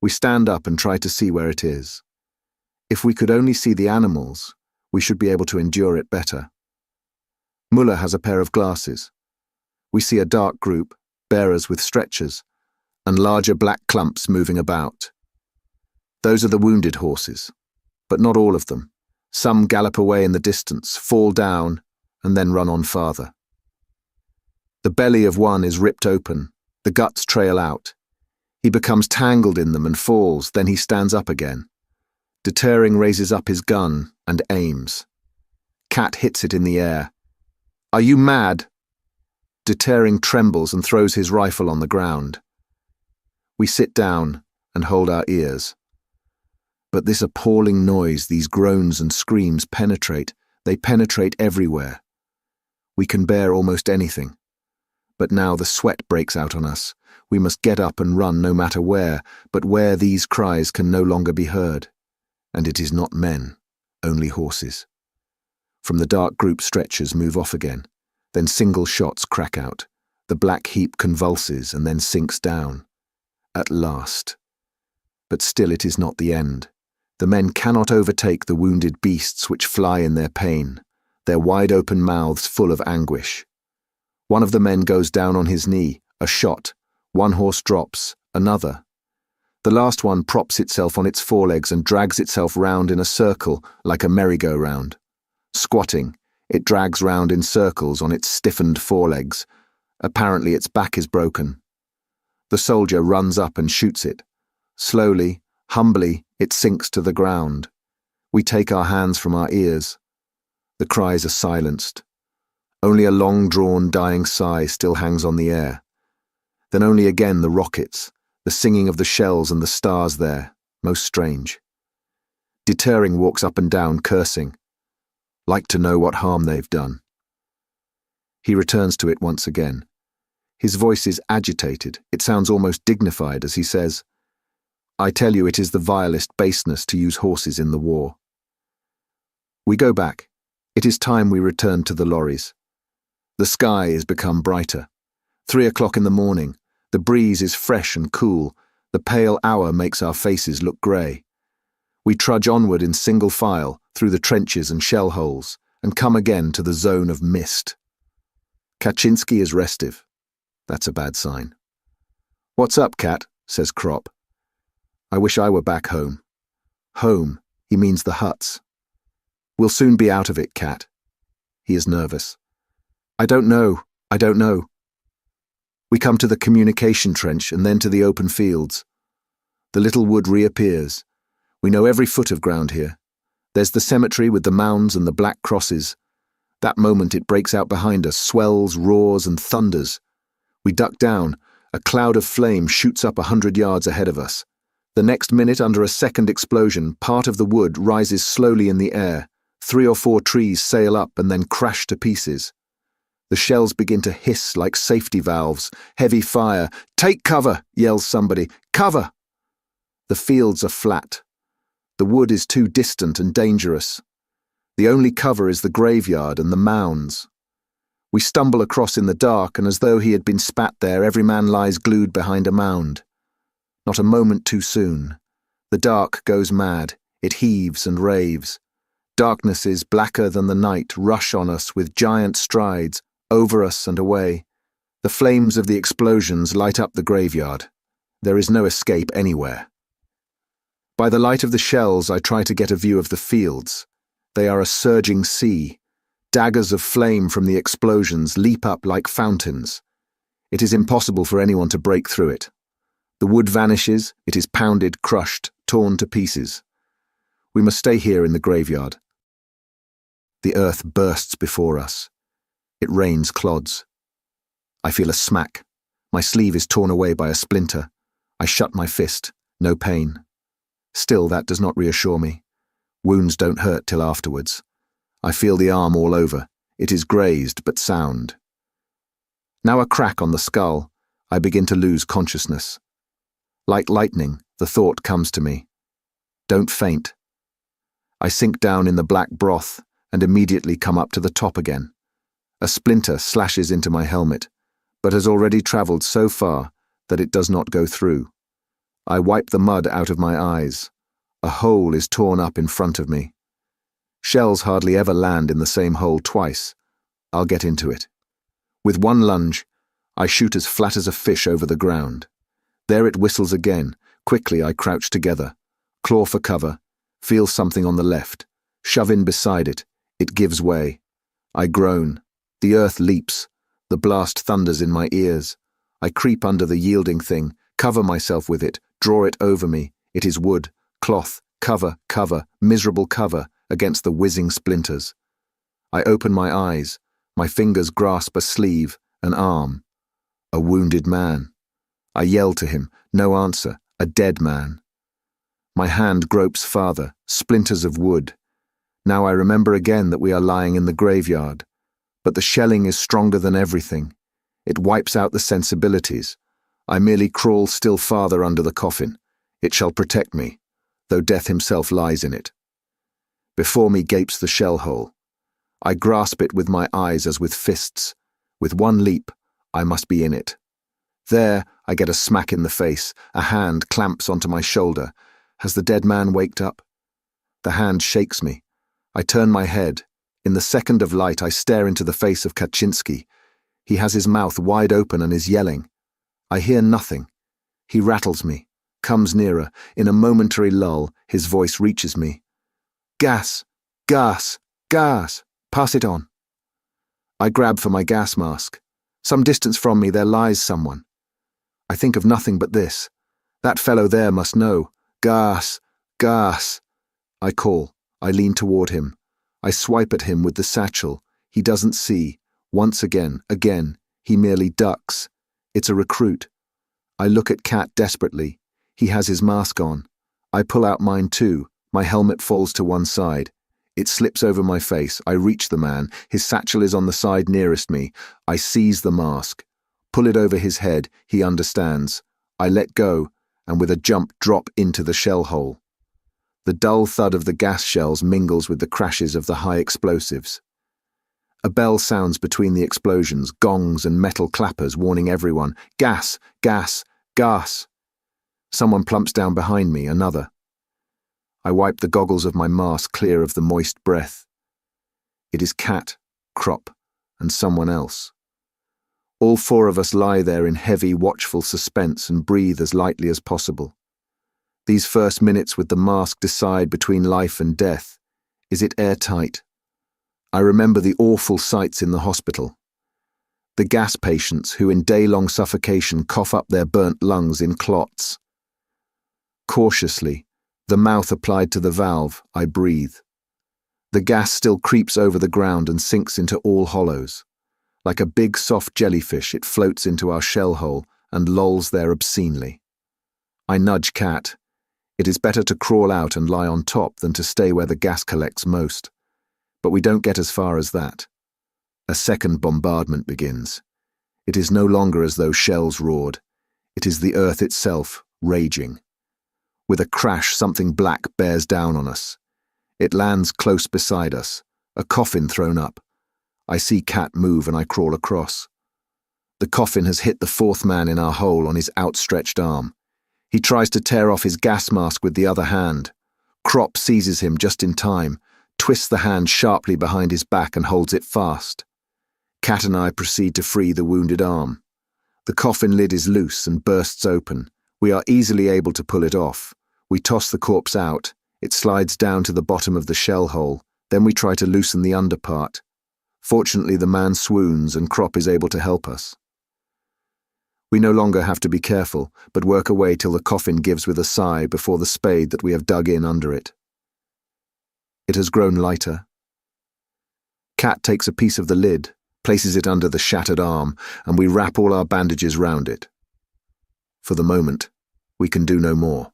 We stand up and try to see where it is. If we could only see the animals, we should be able to endure it better. Muller has a pair of glasses. We see a dark group, bearers with stretchers, and larger black clumps moving about. Those are the wounded horses, but not all of them. Some gallop away in the distance, fall down, and then run on farther. The belly of one is ripped open, the guts trail out. He becomes tangled in them and falls, then he stands up again. Deterring raises up his gun and aims. Cat hits it in the air. Are you mad? Deterring trembles and throws his rifle on the ground. We sit down and hold our ears. But this appalling noise, these groans and screams penetrate. They penetrate everywhere. We can bear almost anything. But now the sweat breaks out on us. We must get up and run no matter where, but where these cries can no longer be heard. And it is not men, only horses. From the dark group stretchers move off again. Then single shots crack out. The black heap convulses and then sinks down. At last. But still it is not the end. The men cannot overtake the wounded beasts which fly in their pain, their wide-open mouths full of anguish. One of the men goes down on his knee, a shot. One horse drops, another. The last one props itself on its forelegs and drags itself round in a circle like a merry-go-round. Squatting, it drags round in circles on its stiffened forelegs. Apparently its back is broken. The soldier runs up and shoots it. Slowly, humbly, it sinks to the ground. We take our hands from our ears. The cries are silenced. Only a long-drawn, dying sigh still hangs on the air. Then only again the rockets, the singing of the shells and the stars there, most strange. Deterring walks up and down, cursing. Like to know what harm they've done. He returns to it once again. His voice is agitated. It sounds almost dignified as he says, I tell you, it is the vilest baseness to use horses in the war. We go back. It is time we return to the lorries. The sky is become brighter. 3 o'clock in the morning. The breeze is fresh and cool. The pale hour makes our faces look grey. We trudge onward in single file through the trenches and shell holes and come again to the zone of mist. Kaczynski is restive. That's a bad sign. "What's up, Kat?" says Krop. I wish I were back home. Home, he means the huts. "We'll soon be out of it, Kat." He is nervous. I don't know. We come to the communication trench and then to the open fields. The little wood reappears. We know every foot of ground here. There's the cemetery with the mounds and the black crosses. That moment it breaks out behind us, swells, roars, and thunders. We duck down. A cloud of flame shoots up 100 yards ahead of us. The next minute, under a second explosion, part of the wood rises slowly in the air. 3 or 4 trees sail up and then crash to pieces. The shells begin to hiss like safety valves. Heavy fire. "Take cover," yells somebody. "Cover!" The fields are flat. The wood is too distant and dangerous. The only cover is the graveyard and the mounds. We stumble across in the dark, and as though he had been spat there, every man lies glued behind a mound. Not a moment too soon. The dark goes mad. It heaves and raves. Darknesses blacker than the night rush on us with giant strides, over us and away. The flames of the explosions light up the graveyard. There is no escape anywhere. By the light of the shells, I try to get a view of the fields. They are a surging sea. Daggers of flame from the explosions leap up like fountains. It is impossible for anyone to break through it. The wood vanishes, it is pounded, crushed, torn to pieces. We must stay here in the graveyard. The earth bursts before us. It rains clods. I feel a smack. My sleeve is torn away by a splinter. I shut my fist. No pain. Still, that does not reassure me. Wounds don't hurt till afterwards. I feel the arm all over. It is grazed but sound. Now a crack on the skull. I begin to lose consciousness. Like lightning, the thought comes to me. Don't faint. I sink down in the black broth and immediately come up to the top again. A splinter slashes into my helmet, but has already travelled so far that it does not go through. I wipe the mud out of my eyes. A hole is torn up in front of me. Shells hardly ever land in the same hole twice. I'll get into it. With one lunge, I shoot as flat as a fish over the ground. There it whistles again. Quickly I crouch together, claw for cover, feel something on the left, shove in beside it. It gives way. I groan. The earth leaps. The blast thunders in my ears. I creep under the yielding thing, cover myself with it, draw it over me. It is wood, cloth, cover, miserable cover against the whizzing splinters. I open my eyes. My fingers grasp a sleeve, an arm. A wounded man. I yell to him. No answer. A dead man. My hand gropes farther. Splinters of wood. Now I remember again that we are lying in the graveyard. But the shelling is stronger than everything. It wipes out the sensibilities. I merely crawl still farther under the coffin. It shall protect me, though death himself lies in it. Before me gapes the shell hole. I grasp it with my eyes as with fists. With one leap, I must be in it. There, I get a smack in the face. A hand clamps onto my shoulder. Has the dead man waked up? The hand shakes me. I turn my head. In the second of light, I stare into the face of Kaczynski. He has his mouth wide open and is yelling. I hear nothing. He rattles me, comes nearer. In a momentary lull, his voice reaches me. Gas! Gas! Gas! Pass it on. I grab for my gas mask. Some distance from me there lies someone. I think of nothing but this. That fellow there must know. Gas! Gas! I call. I lean toward him. I swipe at him with the satchel. He doesn't see. Once again. He merely ducks. It's a recruit. I look at Kat desperately. He has his mask on. I pull out mine too. My helmet falls to one side. It slips over my face. I reach the man. His satchel is on the side nearest me. I seize the mask. Pull it over his head. He understands. I let go, and with a jump drop into the shell hole. The dull thud of the gas shells mingles with the crashes of the high explosives. A bell sounds between the explosions, gongs and metal clappers warning everyone, "Gas! Gas! Gas!" Someone plumps down behind me, another. I wipe the goggles of my mask clear of the moist breath. It is Cat, Crop, and someone else. All four of us lie there in heavy, watchful suspense and breathe as lightly as possible. These first minutes with the mask decide between life and death. Is it airtight? I remember the awful sights in the hospital. The gas patients who in day-long suffocation cough up their burnt lungs in clots. Cautiously, the mouth applied to the valve, I breathe. The gas still creeps over the ground and sinks into all hollows. Like a big soft jellyfish, it floats into our shell hole and lolls there obscenely. I nudge Cat. It is better to crawl out and lie on top than to stay where the gas collects most. But we don't get as far as that. A second bombardment begins. It is no longer as though shells roared. It is the earth itself, raging. With a crash, something black bears down on us. It lands close beside us, a coffin thrown up. I see Cat move and I crawl across. The coffin has hit the fourth man in our hole on his outstretched arm. He tries to tear off his gas mask with the other hand. Crop seizes him just in time, twists the hand sharply behind his back and holds it fast. Cat and I proceed to free the wounded arm. The coffin lid is loose and bursts open. We are easily able to pull it off. We toss the corpse out. It slides down to the bottom of the shell hole. Then we try to loosen the underpart. Fortunately, the man swoons and Crop is able to help us. We no longer have to be careful, but work away till the coffin gives with a sigh before the spade that we have dug in under it. It has grown lighter. Cat takes a piece of the lid, places it under the shattered arm, and we wrap all our bandages round it. For the moment, we can do no more.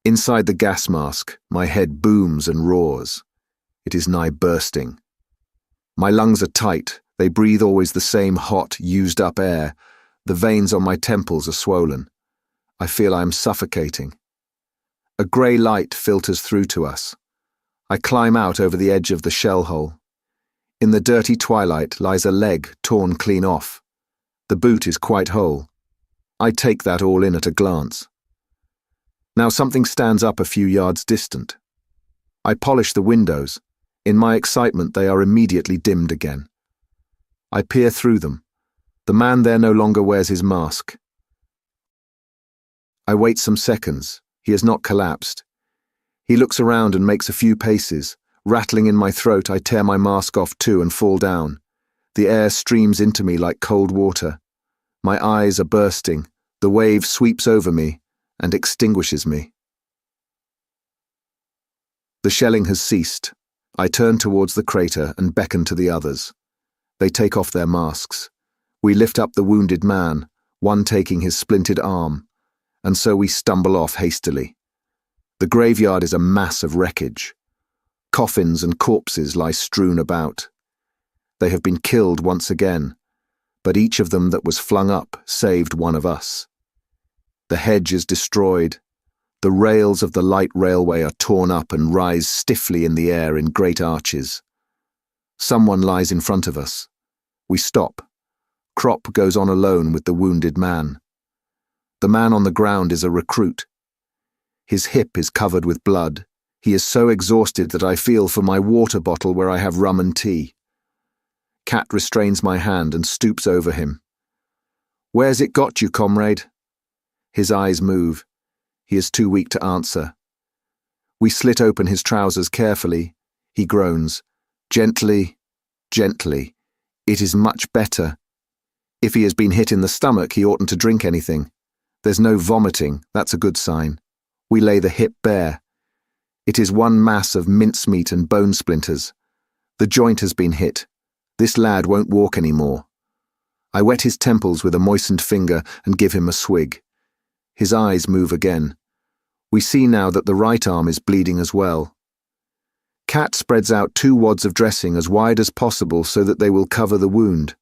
Inside the gas mask, my head booms and roars. It is nigh bursting. My lungs are tight. They breathe always the same hot, used-up air. The veins on my temples are swollen. I feel I am suffocating. A grey light filters through to us. I climb out over the edge of the shell hole. In the dirty twilight lies a leg torn clean off. The boot is quite whole. I take that all in at a glance. Now something stands up a few yards distant. I polish the windows. In my excitement, they are immediately dimmed again. I peer through them. The man there no longer wears his mask. I wait some seconds. He has not collapsed. He looks around and makes a few paces. Rattling in my throat, I tear my mask off too and fall down. The air streams into me like cold water. My eyes are bursting. The wave sweeps over me and extinguishes me. The shelling has ceased. I turn towards the crater and beckon to the others. They take off their masks. We lift up the wounded man, one taking his splintered arm, and so we stumble off hastily. The graveyard is a mass of wreckage. Coffins and corpses lie strewn about. They have been killed once again, but each of them that was flung up saved one of us. The hedge is destroyed. The rails of the light railway are torn up and rise stiffly in the air in great arches. Someone lies in front of us. We stop. Crop goes on alone with the wounded man. The man on the ground is a recruit. His hip is covered with blood. He is so exhausted that I feel for my water bottle where I have rum and tea. Cat restrains my hand and stoops over him. "Where's it got you, comrade?" His eyes move. He is too weak to answer. We slit open his trousers carefully. He groans. "Gently, gently. It is much better. If he has been hit in the stomach, he oughtn't to drink anything. There's no vomiting, that's a good sign." We lay the hip bare. It is one mass of mincemeat and bone splinters. The joint has been hit. This lad won't walk any more. I wet his temples with a moistened finger and give him a swig. His eyes move again. We see now that the right arm is bleeding as well. Cat spreads out 2 wads of dressing as wide as possible so that they will cover the wound.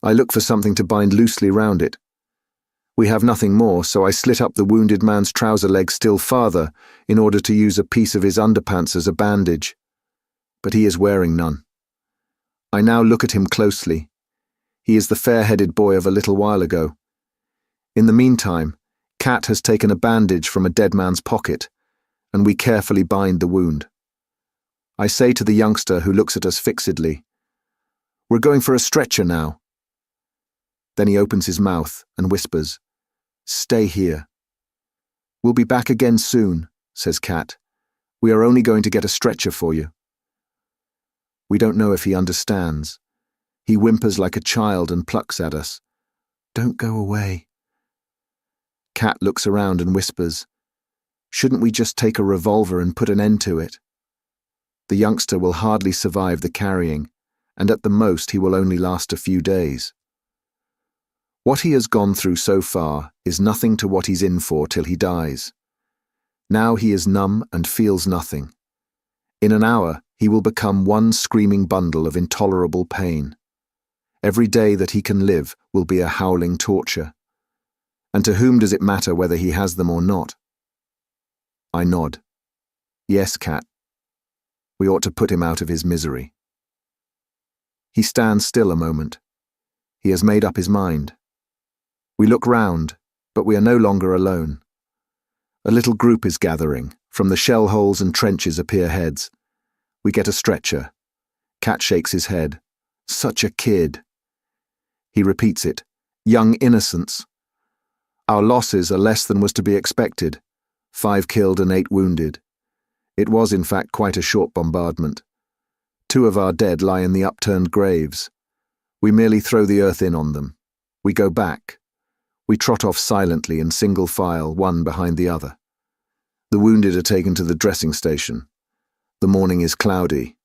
I look for something to bind loosely round it. We have nothing more, so I slit up the wounded man's trouser leg still farther in order to use a piece of his underpants as a bandage. But he is wearing none. I now look at him closely. He is the fair-headed boy of a little while ago. In the meantime, Cat has taken a bandage from a dead man's pocket, and we carefully bind the wound. I say to the youngster who looks at us fixedly, "We're going for a stretcher now." Then he opens his mouth and whispers, "Stay here." "We'll be back again soon," says Cat. "We are only going to get a stretcher for you." We don't know if he understands. He whimpers like a child and plucks at us. "Don't go away." Cat looks around and whispers, "Shouldn't we just take a revolver and put an end to it?" The youngster will hardly survive the carrying, and at the most he will only last a few days. What he has gone through so far is nothing to what he's in for till he dies. Now he is numb and feels nothing. In an hour he will become one screaming bundle of intolerable pain. Every day that he can live will be a howling torture. And to whom does it matter whether he has them or not? I nod. Yes, Cat. We ought to put him out of his misery. He stands still a moment. He has made up his mind. We look round, but we are no longer alone. A little group is gathering. From the shell holes and trenches appear heads. We get a stretcher. Cat shakes his head. Such a kid. He repeats it. Young innocents. Our losses are less than was to be expected. 5 killed and 8 wounded. It was in fact quite a short bombardment. 2 of our dead lie in the upturned graves. We merely throw the earth in on them. We go back. We trot off silently in single file, one behind the other. The wounded are taken to the dressing station. The morning is cloudy.